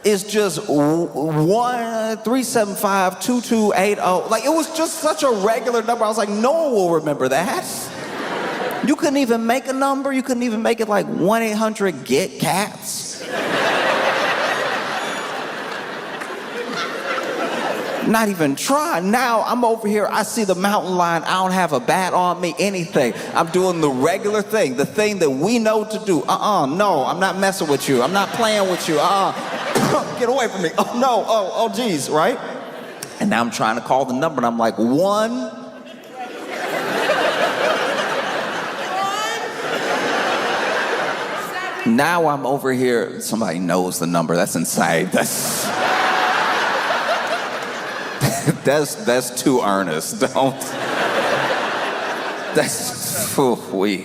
is just 1-375-2280. Like, it was just such a regular number. I was like, no one will remember that. You couldn't even make a number. You couldn't even make it like 1-800-GET-CATS. Not even try. Now I'm over here, I see the mountain lion, I don't have a bat on me, anything. I'm doing the regular thing, the thing that we know to do. No, I'm not messing with you. I'm not playing with you. Get away from me. Oh no, oh geez, right? And now I'm trying to call the number and I'm like, 1. Now I'm over here, somebody knows the number. That's insane. That's too earnest. Don't. That's we.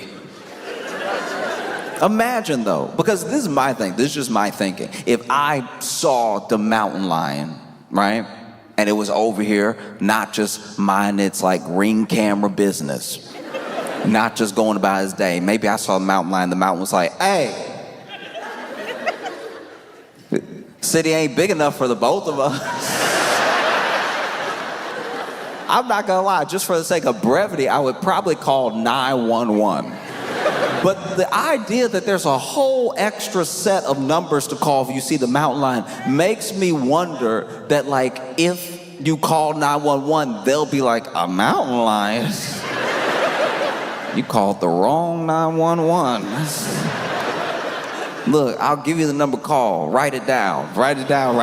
Imagine though, because this is my thing. This is just my thinking. If I saw the mountain lion, right, and it was over here, not just minding its like ring camera business, not just going about his day. Maybe I saw the mountain lion. The mountain was like, "Hey, City ain't big enough for the both of us. I'm not gonna lie, just for the sake of brevity, I would probably call 911. But the idea that there's a whole extra set of numbers to call if you see the mountain lion makes me wonder that, like, if you call 911, they'll be like, a mountain lion? You called the wrong 911. Look, I'll give you the number call. Write it down. Write it down.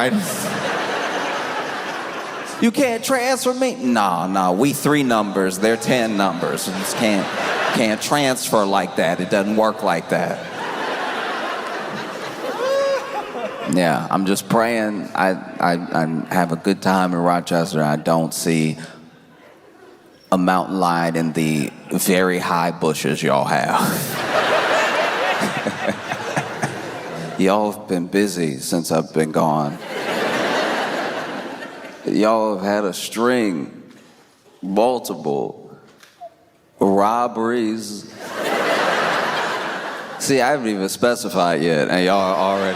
You can't transfer me? No, we 3 numbers, they're 10 numbers. You just can't transfer like that. It doesn't work like that. Yeah, I'm just praying I have a good time in Rochester. I don't see a mountain lion in the very high bushes y'all have. Y'all have been busy since I've been gone. Y'all have had a string, multiple robberies. See, I haven't even specified yet, and y'all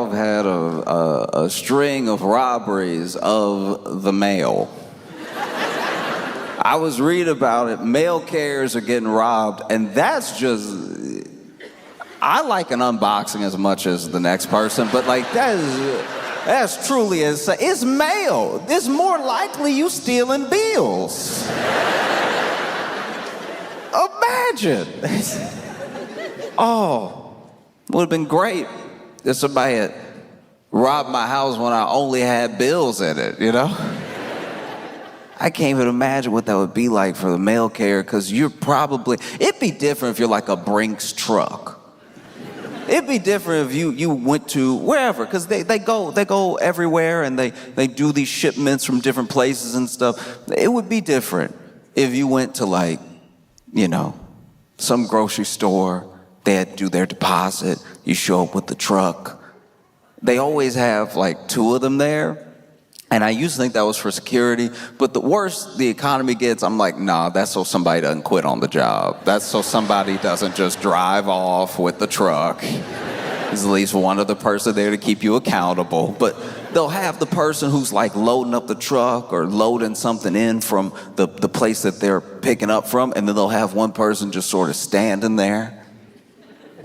have had a string of robberies of the mail. I was reading about it. Mail carriers are getting robbed, and that's just... I like an unboxing as much as the next person, but like that's truly insane. It's mail. It's more likely you stealing bills. Imagine. Oh, would have been great if somebody had robbed my house when I only had bills in it, you know? I can't even imagine what that would be like for the mail carrier, because it'd be different if you're like a Brinks truck. It'd be different if you went to wherever, because they go everywhere, and they do these shipments from different places and stuff. It would be different if you went to, like, you know, some grocery store. They had to do their deposit. You show up with the truck. They always have like 2 of them there. And I used to think that was for security, but the worse the economy gets, I'm like, nah, that's so somebody doesn't quit on the job. That's so somebody doesn't just drive off with the truck. There's at least one other person there to keep you accountable. But they'll have the person who's like loading up the truck or loading something in from the place that they're picking up from, and then they'll have one person just sort of standing there,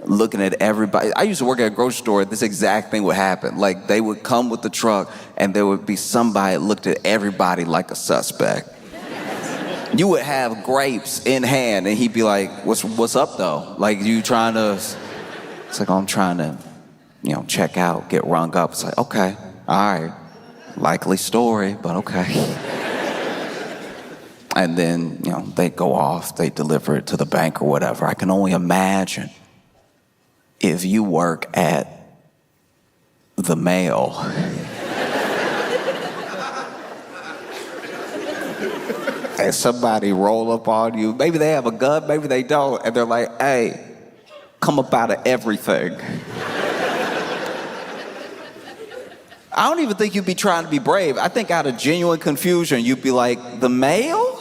looking at everybody. I used to work at a grocery store. This exact thing would happen. Like, they would come with the truck, and there would be somebody that looked at everybody like a suspect. You would have grapes in hand, and he'd be like, what's up, though? Like, you trying to... It's like, oh, I'm trying to, you know, check out, get rung up. It's like, okay, all right. Likely story, but okay. And then, you know, they go off, they deliver it to the bank or whatever. I can only imagine if you work at the mail. And somebody roll up on you. Maybe they have a gun, maybe they don't. And they're like, hey, come up out of everything. I don't even think you'd be trying to be brave. I think out of genuine confusion, you'd be like, the mail?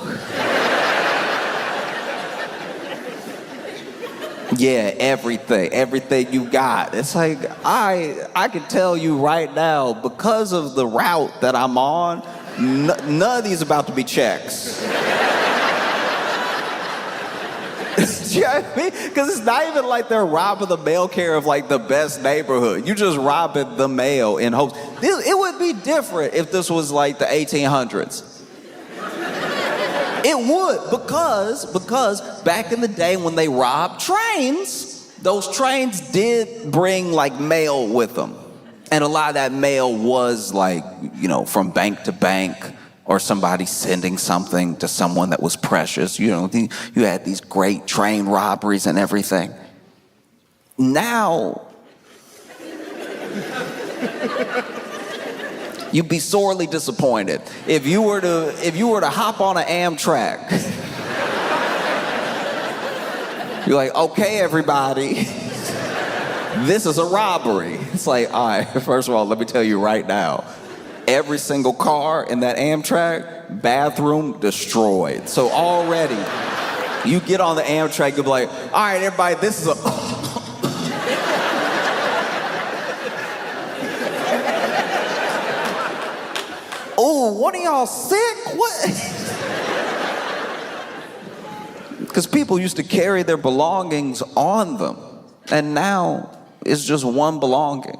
Yeah, everything you got. It's like, I can tell you right now, because of the route that I'm on, none of these about to be checks. You know what I mean? Because it's not even like they're robbing the mail carrier of like the best neighborhood. You're just robbing the mail in hopes. It would be different if this was like the 1800s. It would, because back in the day when they robbed trains, those trains did bring like mail with them. And a lot of that mail was like, you know, from bank to bank, or somebody sending something to someone that was precious. You know, you had these great train robberies and everything. Now, you'd be sorely disappointed if you were to hop on an Amtrak. You're like, okay, everybody, this is a robbery. It's like, all right, first of all, let me tell you right now, every single car in that Amtrak, bathroom destroyed. So already, you get on the Amtrak, you'll be like, all right, everybody, this is a... oh, one of y'all sick? What? Because people used to carry their belongings on them, and now it's just one belonging.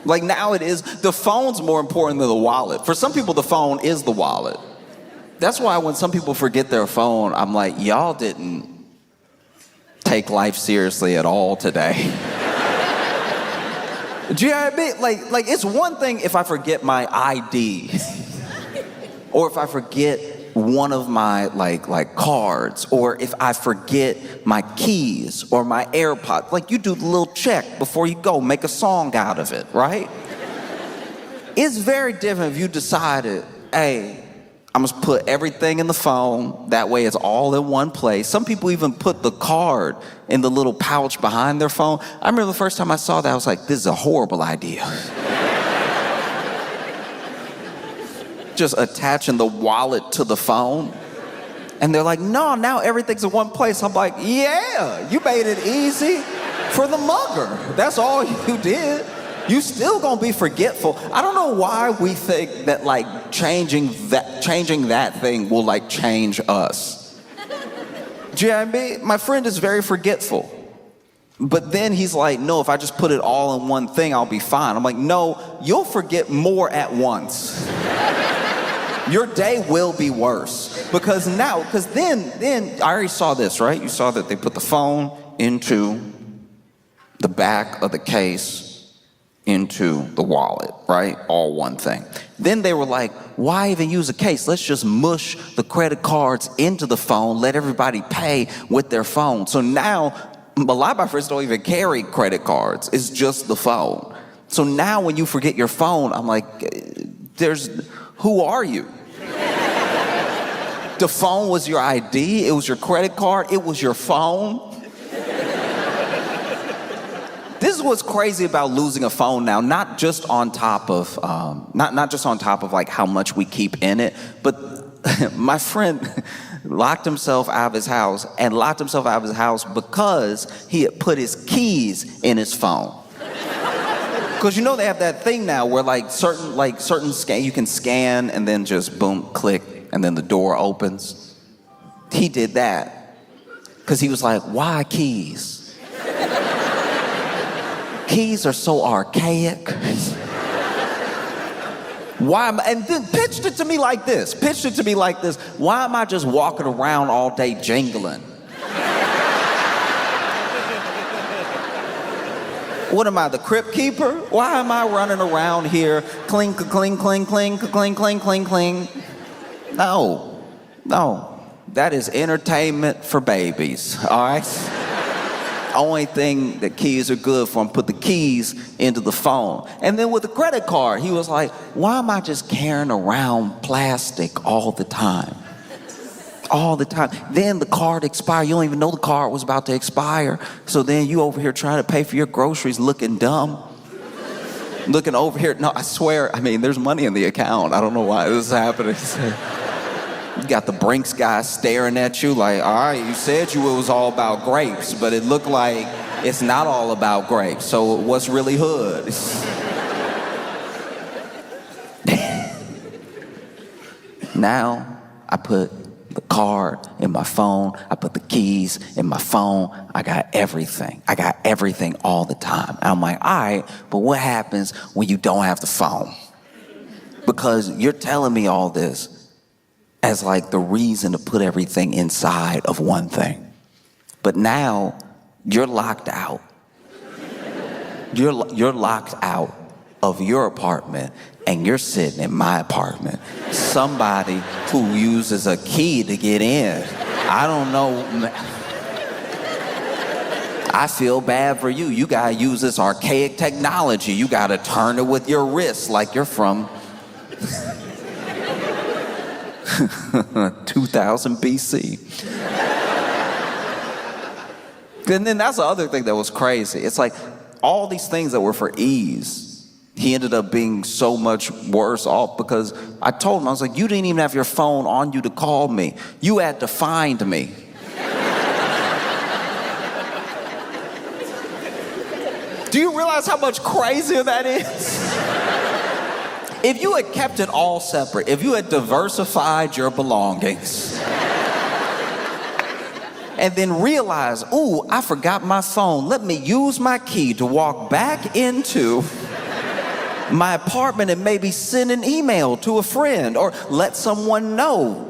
Like now it is, the phone's more important than the wallet. For some people, the phone is the wallet. That's why when some people forget their phone, I'm like, y'all didn't take life seriously at all today. Do you know what I mean? Like it's one thing if I forget my ID, or if I forget one of my like cards, or if I forget my keys or my AirPods. Like you do the little check before you go, make a song out of it, right? It's very different if you decided, hey, I'm gonna put everything in the phone, that way it's all in one place. Some people even put the card in the little pouch behind their phone. I remember the first time I saw that, I was like, this is a horrible idea. Just attaching the wallet to the phone. And they're like, no, now everything's in one place. I'm like, yeah, you made it easy for the mugger. That's all you did. You still gonna be forgetful. I don't know why we think that like changing that thing will like change us. Do you know what I mean? My friend is very forgetful. But then he's like, no, if I just put it all in one thing, I'll be fine. I'm like, no, you'll forget more at once. Your day will be worse. Because then I already saw this, right? You saw that they put the phone into the back of the case, into the wallet, right? All one thing. Then they were like, why even use a case? Let's just mush the credit cards into the phone, let everybody pay with their phone. So now, a lot of my friends don't even carry credit cards. It's just the phone. So now when you forget your phone, I'm like, who are you? The phone was your ID, it was your credit card, it was your phone. This is what's crazy about losing a phone now, not just on top of not just on top of like how much we keep in it, but my friend locked himself out of his house because he had put his keys in his phone. Because you know they have that thing now where certain scan, you can scan and then just boom, click, and then the door opens. He did that because he was like, why keys? Keys are so archaic. Why am I, and then pitched it to me like this. Why am I just walking around all day jingling? What am I, the crypt keeper? Why am I running around here, cling, cling, cling, cling, cling, cling, cling, cling? No. That is entertainment for babies, all right? Only thing that keys are good for, put the keys into the phone. And then with the credit card, he was like, why am I just carrying around plastic all the time? All the time. Then the card expired. You don't even know the card was about to expire. So then you over here trying to pay for your groceries looking dumb. Looking over here. No, I swear, there's money in the account. I don't know why this is happening. You got the Brinks guy staring at you like, all right, you said it was all about grapes, but it looked like it's not all about grapes. So what's really hood? Now I put the card in my phone. I put the keys in my phone. I got everything all the time. And I'm like, all right, but what happens when you don't have the phone? Because you're telling me all this as like the reason to put everything inside of one thing. But now you're locked out. You're locked out of your apartment and you're sitting in my apartment. Somebody who uses a key to get in. I don't know. I feel bad for you. You gotta use this archaic technology. You gotta turn it with your wrist like you're from 2000 BC. And then that's the other thing that was crazy. It's like all these things that were for ease, he ended up being so much worse off because I told him, I was like, you didn't even have your phone on you to call me. You had to find me. Do you realize how much crazier that is? If you had kept it all separate, if you had diversified your belongings, and then realized, ooh, I forgot my phone. Let me use my key to walk back into my apartment and maybe send an email to a friend or let someone know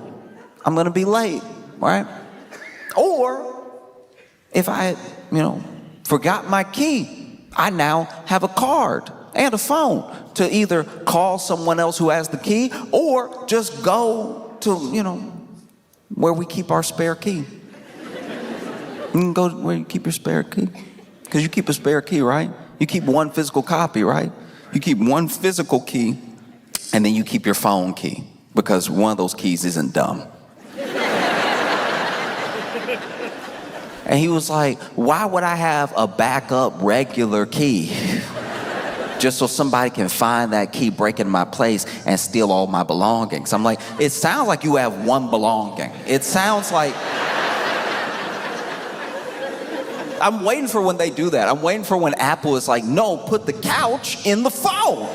I'm gonna be late, right? Or if I, forgot my key, I now have a card and a phone to either call someone else who has the key or just go to, where we keep our spare key. You can go where you keep your spare key. Because you keep a spare key, right? You keep one physical copy, right? You keep one physical key, and then you keep your phone key. Because one of those keys isn't dumb. And he was like, why would I have a backup regular key? Just so somebody can find that key, break into my place, and steal all my belongings. I'm like, it sounds like you have one belonging. It sounds like... I'm waiting for when they do that. I'm waiting for when Apple is like, no, put the couch in the phone.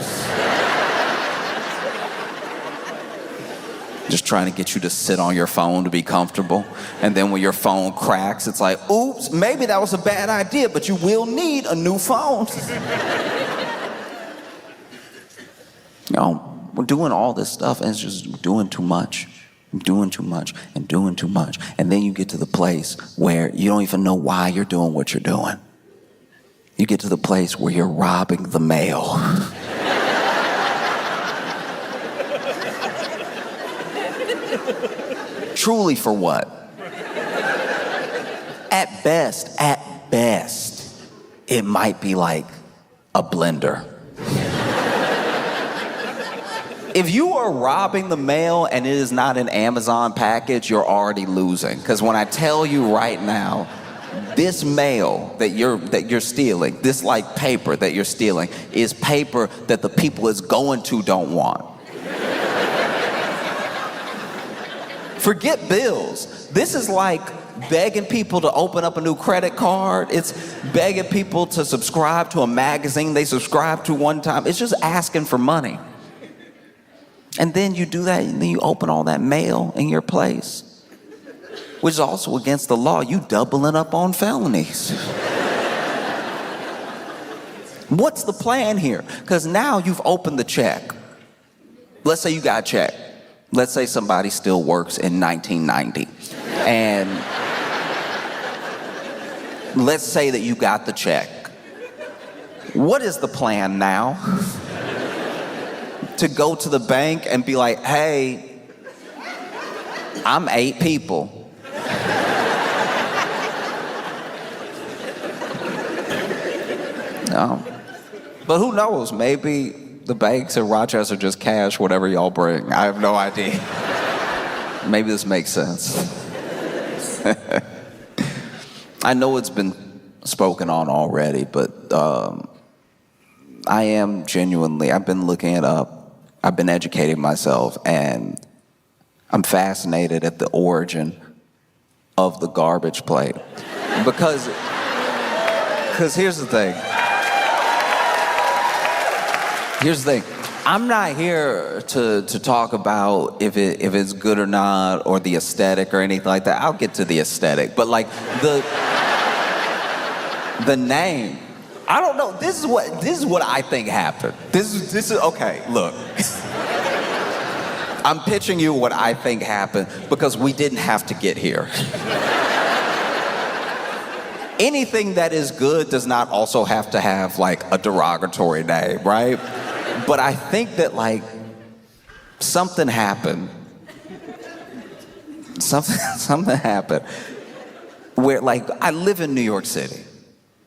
Just trying to get you to sit on your phone to be comfortable. And then when your phone cracks, it's like, oops, maybe that was a bad idea, but you will need a new phone. We're doing all this stuff and it's just doing too much. Doing too much and doing too much. And then you get to the place where you don't even know why you're doing what you're doing. You get to the place where you're robbing the mail. Truly for what? At best, it might be like a blender. If you are robbing the mail and it is not an Amazon package, you're already losing. Because when I tell you right now, this mail that you're stealing, this like paper that you're stealing, is paper that the people it's going to don't want. Forget bills. This is like begging people to open up a new credit card. It's begging people to subscribe to a magazine they subscribed to one time. It's just asking for money. And then you do that, and then you open all that mail in your place, which is also against the law. You doubling up on felonies. What's the plan here? Because now you've opened the check. Let's say you got a check. Let's say somebody still works in 1990. And let's say that you got the check. What is the plan now? To go to the bank and be like, hey, I'm 8 people. No. But who knows? Maybe the banks in Rochester just cash whatever y'all bring. I have no idea. Maybe this makes sense. I know it's been spoken on already, but I am genuinely, I've been looking it up. I've been educating myself, and I'm fascinated at the origin of the garbage plate. Because here's the thing. I'm not here to talk about if it's good or not, or the aesthetic or anything like that. I'll get to the aesthetic, but like the name. I don't know. This is what I think happened. This is okay. Look, I'm pitching you what I think happened because we didn't have to get here. Anything that is good does not also have to have like a derogatory name, right? But I think that like something happened. Something happened where like I live in New York City.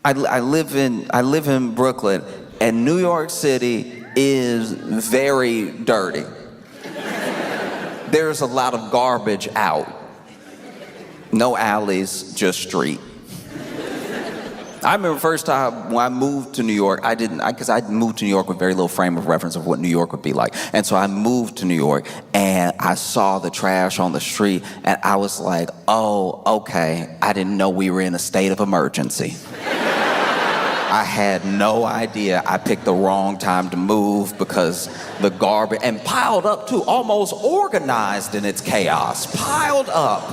I live in Brooklyn, and New York City is very dirty. There's a lot of garbage out. No alleys, just street. I remember the first time when I moved to New York, because I moved to New York with very little frame of reference of what New York would be like. And so I moved to New York and I saw the trash on the street and I was like, oh, okay, I didn't know we were in a state of emergency. I had no idea. I picked the wrong time to move because the garbage, and piled up too, almost organized in its chaos, piled up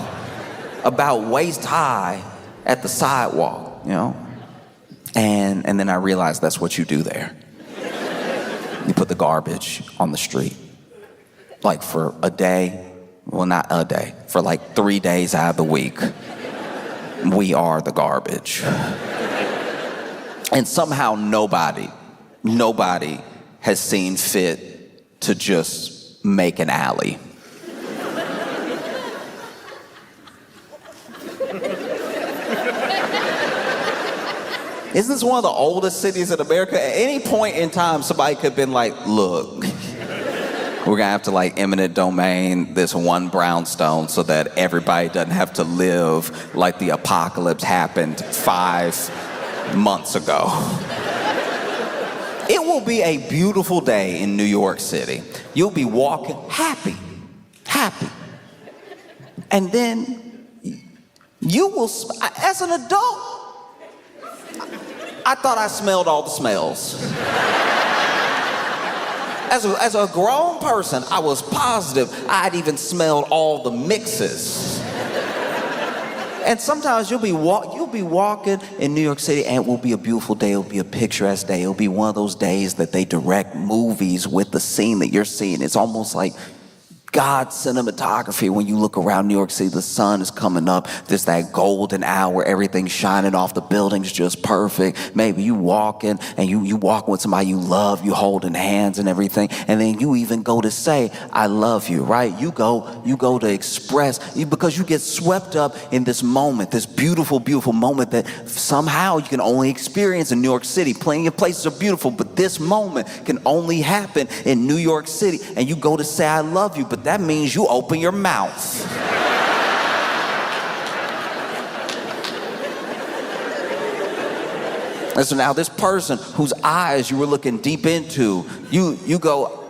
about waist high at the sidewalk, you know? And then I realized that's what you do there. You put the garbage on the street. Like for a day, well, not a day, for like 3 days out of the week, we are the garbage. And somehow nobody has seen fit to just make an alley. Isn't this one of the oldest cities in America? At any point in time, somebody could have been like, look, we're gonna have to like eminent domain this one brownstone so that everybody doesn't have to live like the apocalypse happened 5 months ago. It will be a beautiful day in New York City. You'll be walking happy. And then you will, as an adult, I thought I smelled all the smells. As a grown person, I was positive I'd even smelled all the mixes. And sometimes you'll be walking in New York City, and it will be a beautiful day. It'll be a picturesque day. It'll be one of those days that they direct movies with the scene that you're seeing. It's almost like God's cinematography. When you look around New York City, the sun is coming up. There's that golden hour, everything's shining off, the building's just perfect. Maybe you walking and you walking with somebody you love, you holding hands and everything, and then you even go to say, I love you, right? You go to express, because you get swept up in this moment, this beautiful, beautiful moment that somehow you can only experience in New York City. Plenty of places are beautiful, but this moment can only happen in New York City, and you go to say, I love you, but that means you open your mouth. And so now this person whose eyes you were looking deep into, you go,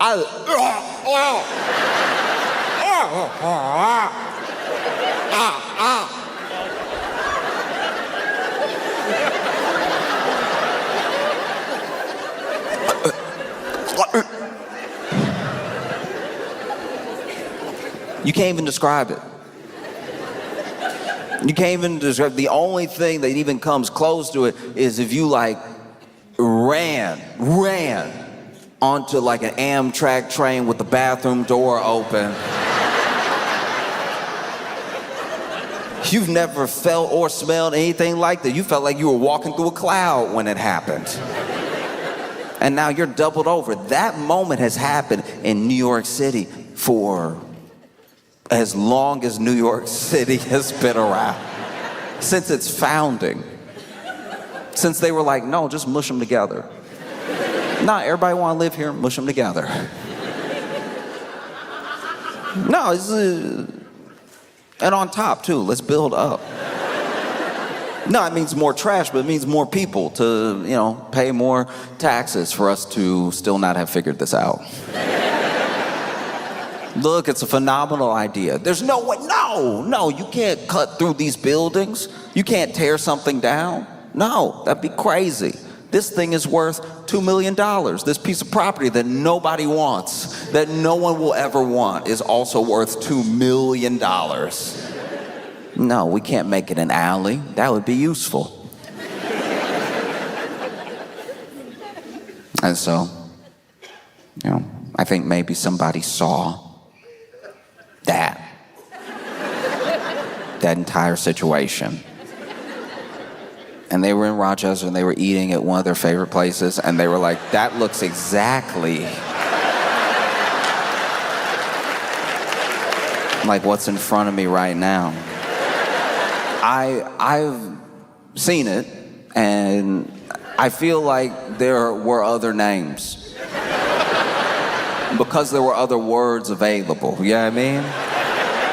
you can't even describe it. You can't even describe. The only thing that even comes close to it is if you like ran onto like an Amtrak train with the bathroom door open. You've never felt or smelled anything like that. You felt like you were walking through a cloud when it happened. And now you're doubled over. That moment has happened in New York City for as long as New York City has been around. Since its founding. Since they were like, no, just mush them together. Nah, everybody want to live here, mush them together. No, and on top too, let's build up. No, it means more trash, but it means more people to, pay more taxes for us to still not have figured this out. Look, it's a phenomenal idea. There's no way, no, you can't cut through these buildings. You can't tear something down. No, that'd be crazy. This thing is worth $2 million. This piece of property that nobody wants, that no one will ever want, is also worth $2 million. No, we can't make it an alley. That would be useful. And so, I think maybe somebody saw that entire situation. And they were in Rochester and they were eating at one of their favorite places, and they were like, that looks exactly like what's in front of me right now. I've seen it, and I feel like there were other names because there were other words available. You know what I mean?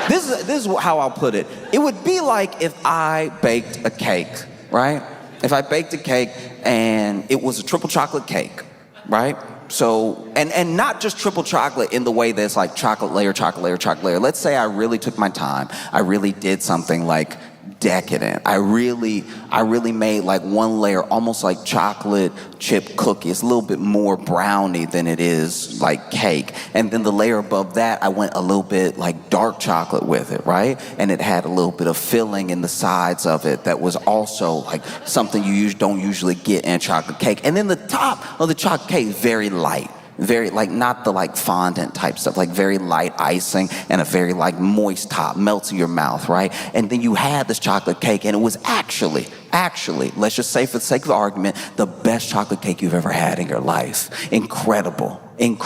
This is how I'll put it. It would be like if I baked a cake, right? If I baked a cake and it was a triple chocolate cake, right? So, and not just triple chocolate in the way that's like chocolate layer, chocolate layer, chocolate layer. Let's say I really took my time. I really did something like decadent. I really made like one layer, almost like chocolate chip cookie. It's a little bit more brownie than it is like cake. And then the layer above that, I went a little bit like dark chocolate with it, right? And it had a little bit of filling in the sides of it that was also like something you don't usually get in chocolate cake. And then the top of the chocolate cake is very light. Very, like, not the like fondant type stuff, like very light icing and a very like moist top, melts in your mouth, right? And then you had this chocolate cake, and it was actually, let's just say for the sake of argument, the best chocolate cake you've ever had in your life. Incredible. You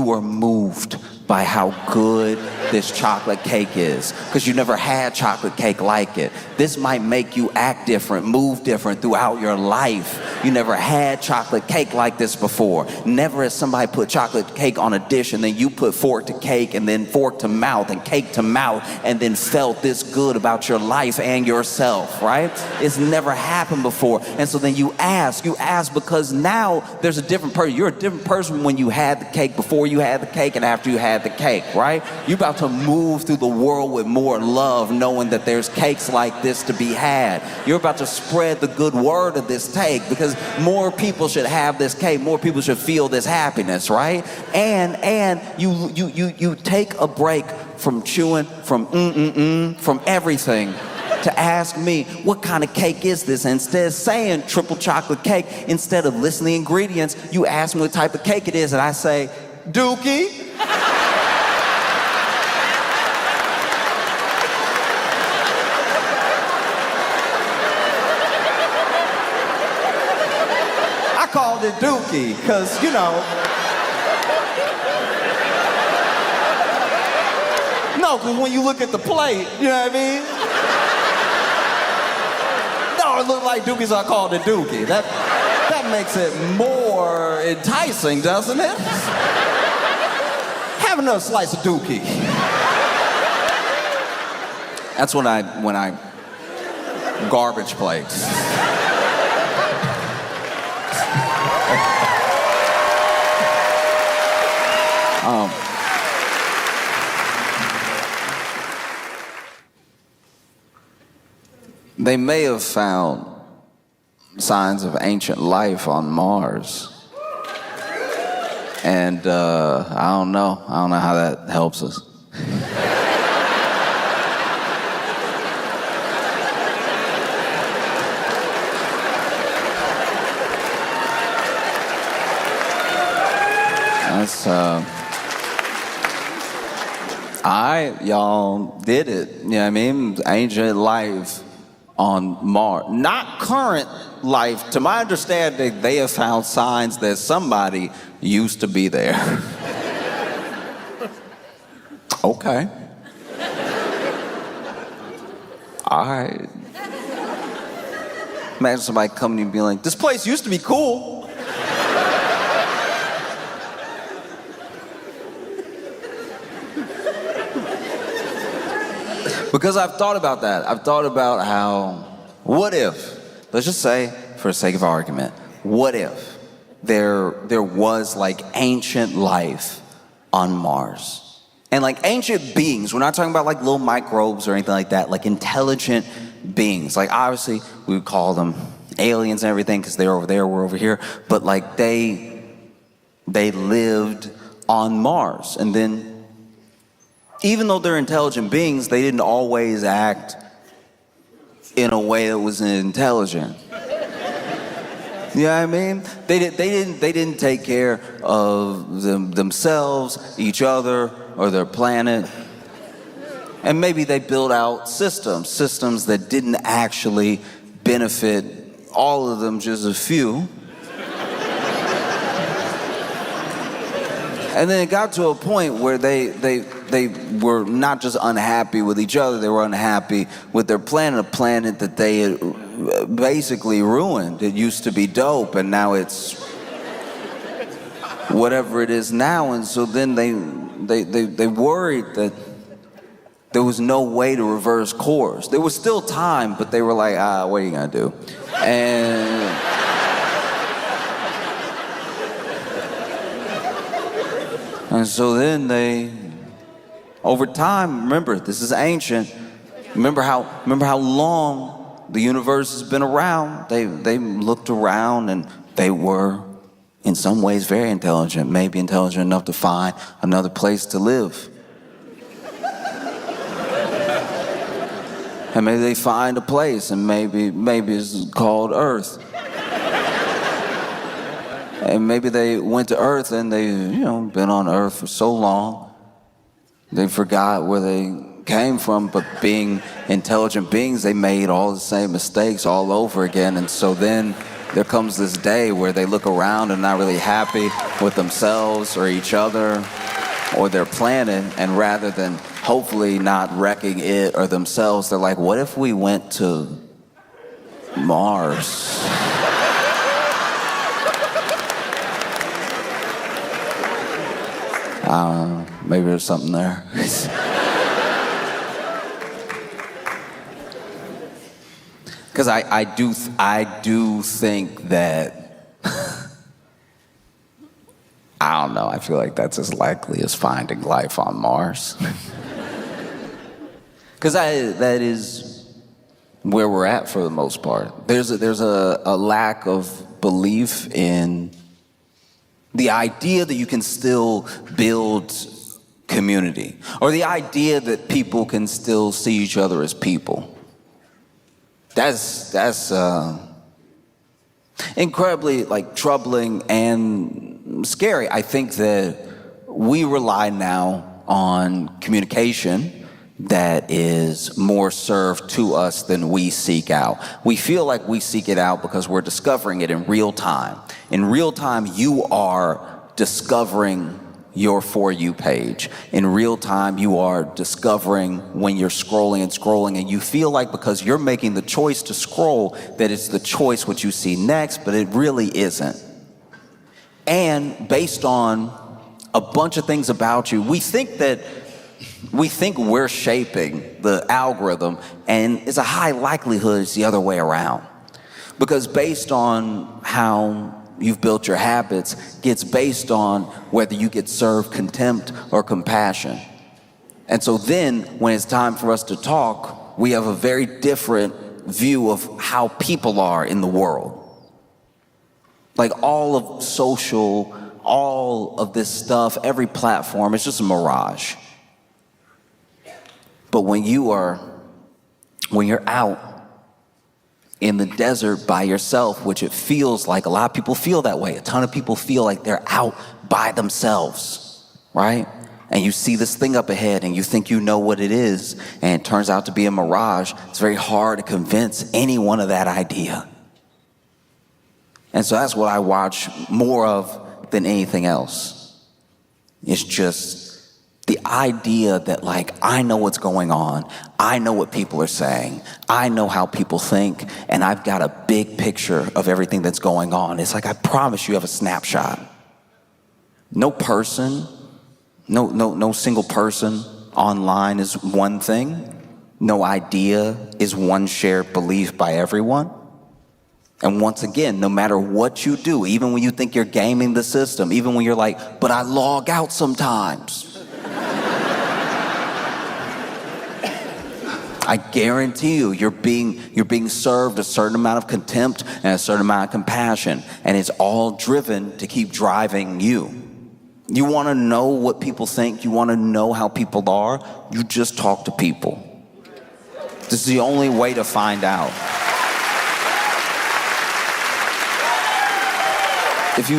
were moved by how good this chocolate cake is, because you never had chocolate cake like it. This might make you act different, move different throughout your life. You never had chocolate cake like this before. Never has somebody put chocolate cake on a dish and then you put fork to cake and then fork to mouth and cake to mouth and then felt this good about your life and yourself, right? It's never happened before. And so then you ask because now there's a different person. You're a different person when you had the cake, before you had the cake, and after you had the cake, right? You're about to move through the world with more love, knowing that there's cakes like this to be had. You're about to spread the good word of this cake, because more people should have this cake, more people should feel this happiness, right? And you take a break from chewing, from everything, to ask me, what kind of cake is this? And instead of saying triple chocolate cake, instead of listing the ingredients, you ask me what type of cake it is, and I say, Dookie. I called it Dookie, because, you know. No, because when you look at the plate, you know what I mean? No, it looked like Dookie, so I called it Dookie. That makes it more enticing, doesn't it? Have another slice of Dookie. That's when I garbage plates. They may have found signs of ancient life on Mars. And I don't know how that helps us. That's y'all did it. You know what I mean? Ancient life on Mars. Not current life. To my understanding, they have found signs that somebody used to be there. Okay. All right. Imagine somebody coming to you and being like, this place used to be cool. Because I've thought about that. I've thought about how, what if, let's just say, for the sake of argument, what if there was like ancient life on Mars? And like ancient beings, we're not talking about like little microbes or anything like that, like intelligent beings. Like obviously we would call them aliens and everything because they're over there, we're over here. But like they lived on Mars. And then even though they're intelligent beings, they didn't always act in a way that was intelligent. You know what I mean? They didn't take care of themselves, each other, or their planet. And maybe they built out systems that didn't actually benefit all of them, just a few. And then it got to a point where they were not just unhappy with each other, they were unhappy with their planet, a planet that they had basically ruined. It used to be dope, and now it's whatever it is now. And so then they worried that there was no way to reverse course. There was still time, but they were like, what are you gonna do? And so then over time, remember, this is ancient, Remember how long the universe has been around? They looked around and they were, in some ways, very intelligent, maybe intelligent enough to find another place to live. And maybe they find a place, and maybe it's called Earth. And maybe they went to Earth and they, been on Earth for so long, they forgot where they came from, but being intelligent beings, they made all the same mistakes all over again. And so then there comes this day where they look around and not really happy with themselves or each other or their planet, and rather than hopefully not wrecking it or themselves, they're like, what if we went to Mars? I don't know, maybe there's something there. Because I do think that, I don't know, I feel like that's as likely as finding life on Mars. Because that is where we're at for the most part. There's a lack of belief in the idea that you can still build community, or the idea that people can still see each other as people. That's incredibly troubling and scary. I think that we rely now on communication that is more served to us than we seek out. We feel like we seek it out because we're discovering it in real time. In real time, you are discovering your For You page. In real time, you are discovering when you're scrolling, and you feel like because you're making the choice to scroll that it's the choice what you see next, but it really isn't. And based on a bunch of things about you, we think we're shaping the algorithm, and it's a high likelihood it's the other way around. Because based on how you've built your habits gets based on whether you get served contempt or compassion. And so then when it's time for us to talk, we have a very different view of how people are in the world. Like all of social, all of this stuff, every platform, it's just a mirage. But when you're out in the desert by yourself, which it feels like a lot of people feel that way. A ton of people feel like they're out by themselves, right? And you see this thing up ahead and you think you know what it is, and it turns out to be a mirage. It's very hard to convince anyone of that idea. And so that's what I watch more of than anything else. It's just the idea that I know what's going on, I know what people are saying, I know how people think, and I've got a big picture of everything that's going on. It's like, I promise you have a snapshot. No person, no single person online is one thing. No idea is one shared belief by everyone. And once again, no matter what you do, even when you think you're gaming the system, even when you're like, but I log out sometimes, I guarantee you, you're being served a certain amount of contempt and a certain amount of compassion, and it's all driven to keep driving you. You want to know what people think, you want to know how people are, you just talk to people. This is the only way to find out. If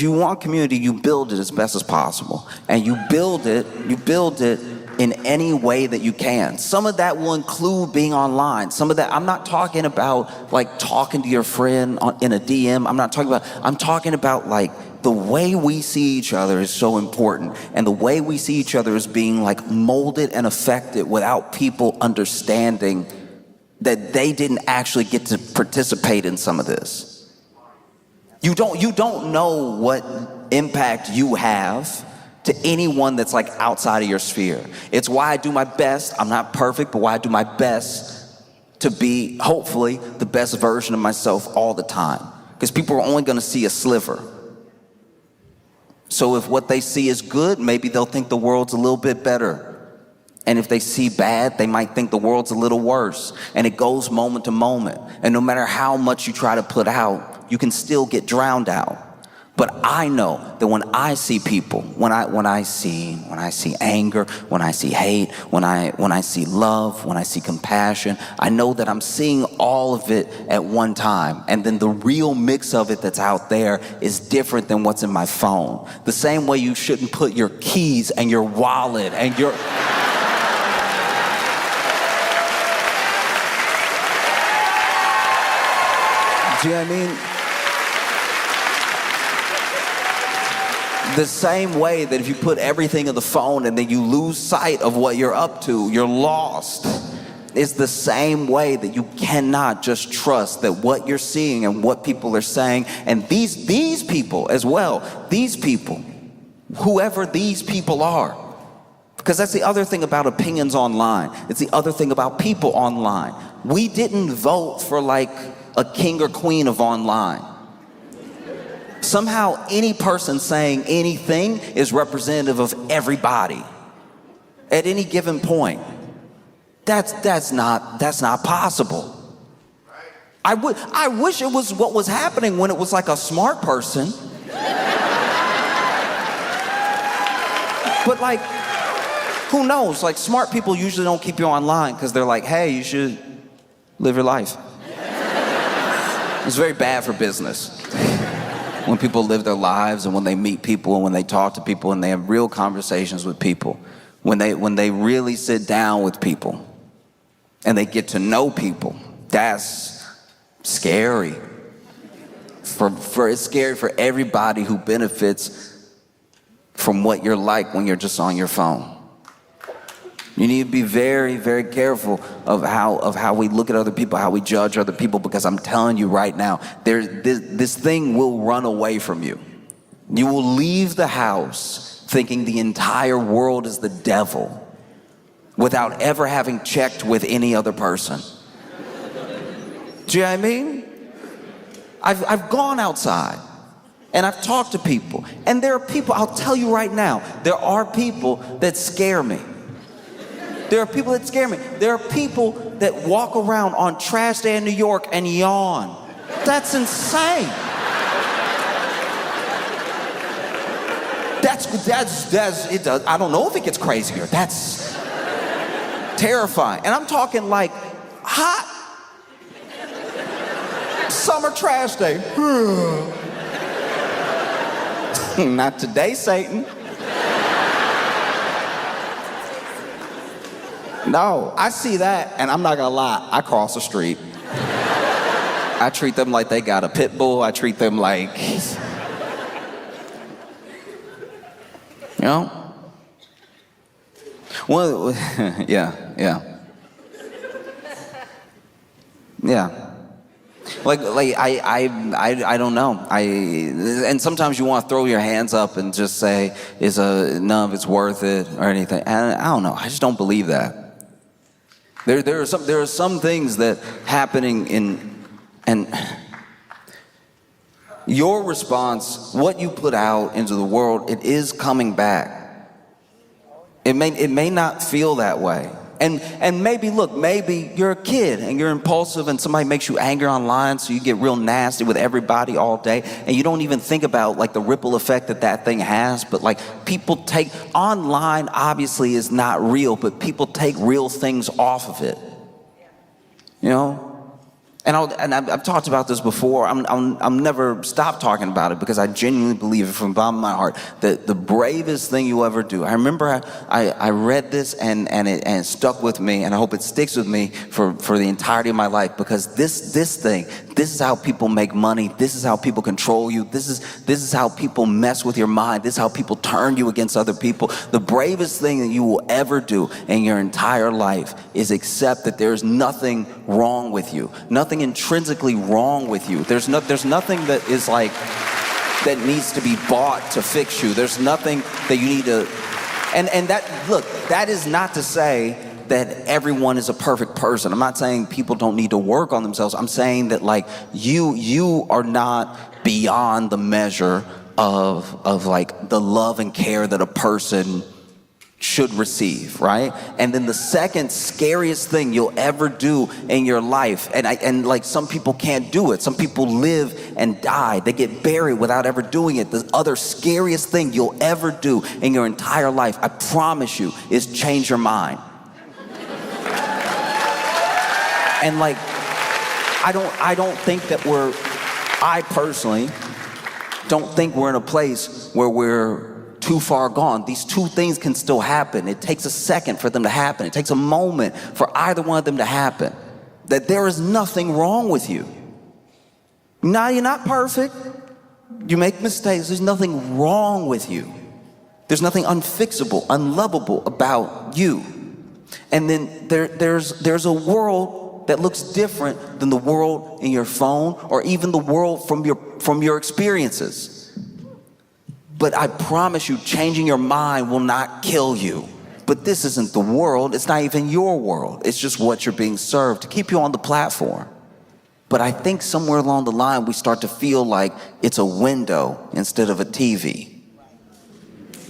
you want community, you build it as best as possible. And you build it in any way that you can. Some of that will include being online. Some of that, I'm not talking about talking to your friend in a DM. I'm talking about the way we see each other is so important. And the way we see each other is being molded and affected without people understanding that they didn't actually get to participate in some of this. You don't know what impact you have to anyone that's outside of your sphere. It's why I do my best. I'm not perfect, but why I do my best to be, hopefully, the best version of myself all the time. Because people are only going to see a sliver. So if what they see is good, maybe they'll think the world's a little bit better. And if they see bad, they might think the world's a little worse. And it goes moment to moment. And no matter how much you try to put out, you can still get drowned out. But I know that when I see people, when I see anger, when I see hate, when I see love, when I see compassion, I know that I'm seeing all of it at one time. And then the real mix of it that's out there is different than what's in my phone. The same way you shouldn't put your keys and your wallet and your... Do you know what I mean? The same way that if you put everything in the phone and then you lose sight of what you're up to, you're lost. It's the same way that you cannot just trust that what you're seeing and what people are saying, and these people as well, these people, whoever these people are. Because that's the other thing about opinions online. It's the other thing about people online. We didn't vote for like a king or queen of online. Somehow any person saying anything is representative of everybody at any given point. That's not possible. I wish it was what was happening when it was like a smart person. But like, who knows? Like, smart people usually don't keep you online because they're like, hey, you should live your life. It's very bad for business. When people live their lives and when they meet people and when they talk to people and they have real conversations with people, when they really sit down with people and they get to know people, that's scary. It's scary for everybody who benefits from what you're like when you're just on your phone. You need to be very, very careful of how we look at other people, how we judge other people, because I'm telling you right now, this thing will run away from you. You will leave the house thinking the entire world is the devil without ever having checked with any other person. Do you know what I mean? I've gone outside and I've talked to people, and there are people, I'll tell you right now, there are people that scare me. There are people that scare me. There are people that walk around on trash day in New York and yawn. That's insane. It does. I don't know if it gets crazier. That's terrifying. And I'm talking like hot summer trash day. Not today, Satan. No, I see that, and I'm not gonna lie, I cross the street. I treat them like they got a pit bull. I treat them like, you know? Well, yeah. Like I don't know. And sometimes you want to throw your hands up and just say, none of it's worth it or anything. And I don't know. I just don't believe that. There are some things that happening and your response, what you put out into the world, it is coming back. It may not feel that way. And maybe, look, maybe you're a kid and you're impulsive and somebody makes you angry online, so you get real nasty with everybody all day, and you don't even think about like the ripple effect that thing has. But like, people take online, obviously is not real, but people take real things off of it, you know? And I've talked about this before. I'm never stop talking about it, because I genuinely believe it from the bottom of my heart that the bravest thing you ever do. I remember I read this and it stuck with me, and I hope it sticks with me for the entirety of my life, because this is how people make money. This is how people control you. This is how people mess with your mind. This is how people turn you against other people. The bravest thing that you will ever do in your entire life is accept that there's nothing wrong with you. Nothing intrinsically wrong with you. There's nothing that is like that needs to be bought to fix you. There's nothing that you need to, and that is not to say that everyone is a perfect person. I'm not saying people don't need to work on themselves. I'm saying that like you are not beyond the measure of like the love and care that a person should receive, right? And then the second scariest thing you'll ever do in your life, and like some people can't do it. Some people live and die. They get buried without ever doing it. The other scariest thing you'll ever do in your entire life, I promise you, is change your mind. And like, I don't think that I personally don't think we're in a place where we're too far gone. These two things can still happen. It takes a second for them to happen. It takes a moment for either one of them to happen. That there is nothing wrong with you. Now, you're not perfect. You make mistakes. There's nothing wrong with you. There's nothing unfixable, unlovable about you. And then there's a world that looks different than the world in your phone or even the world from your experiences. But I promise you, changing your mind will not kill you. But this isn't the world. It's not even your world. It's just what you're being served to keep you on the platform. But I think somewhere along the line, we start to feel like it's a window instead of a TV.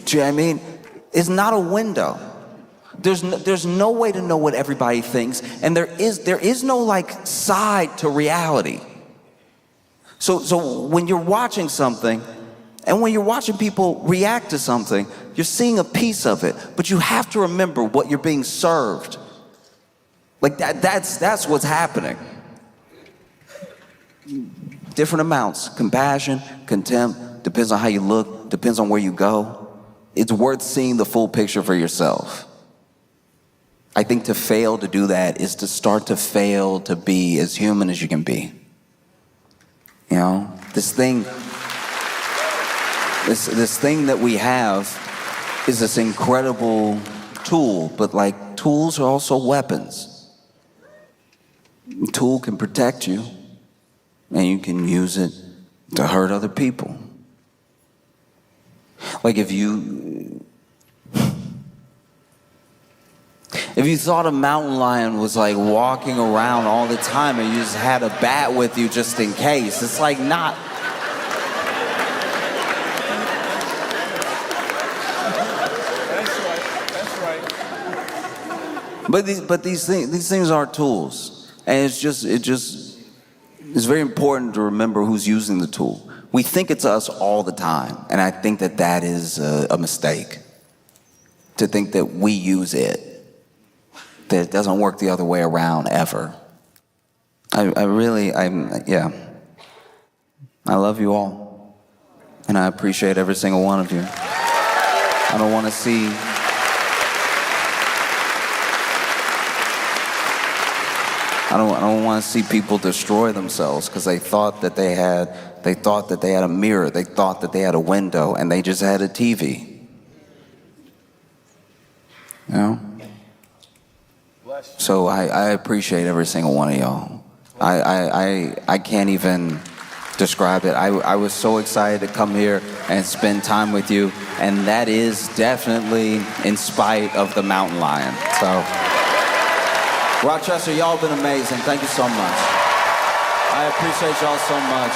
Do you know what I mean? It's not a window. There's no way to know what everybody thinks. And there is no like side to reality. So when you're watching something, and when you're watching people react to something, you're seeing a piece of it, but you have to remember what you're being served. Like that's what's happening. Different amounts, compassion, contempt, depends on how you look, depends on where you go. It's worth seeing the full picture for yourself. I think to fail to do that is to start to fail to be as human as you can be. You know, this thing that we have is this incredible tool, but like tools are also weapons. A tool can protect you, and you can use it to hurt other people. Like if you thought a mountain lion was like walking around all the time and you just had a bat with you just in case, it's like not. But these things are tools, and it's very important to remember who's using the tool. We think it's us all the time, and I think that is a mistake. To think that we use it, that it doesn't work the other way around ever. I love you all, and I appreciate every single one of you. I don't want to see. I don't want to see people destroy themselves because they thought that they had a mirror, they thought that they had a window, and they just had a TV. You know? So I appreciate every single one of y'all. I can't even describe it. I was so excited to come here and spend time with you, and that is definitely in spite of the mountain lion. So. Rochester, y'all been amazing. Thank you so much. I appreciate y'all so much.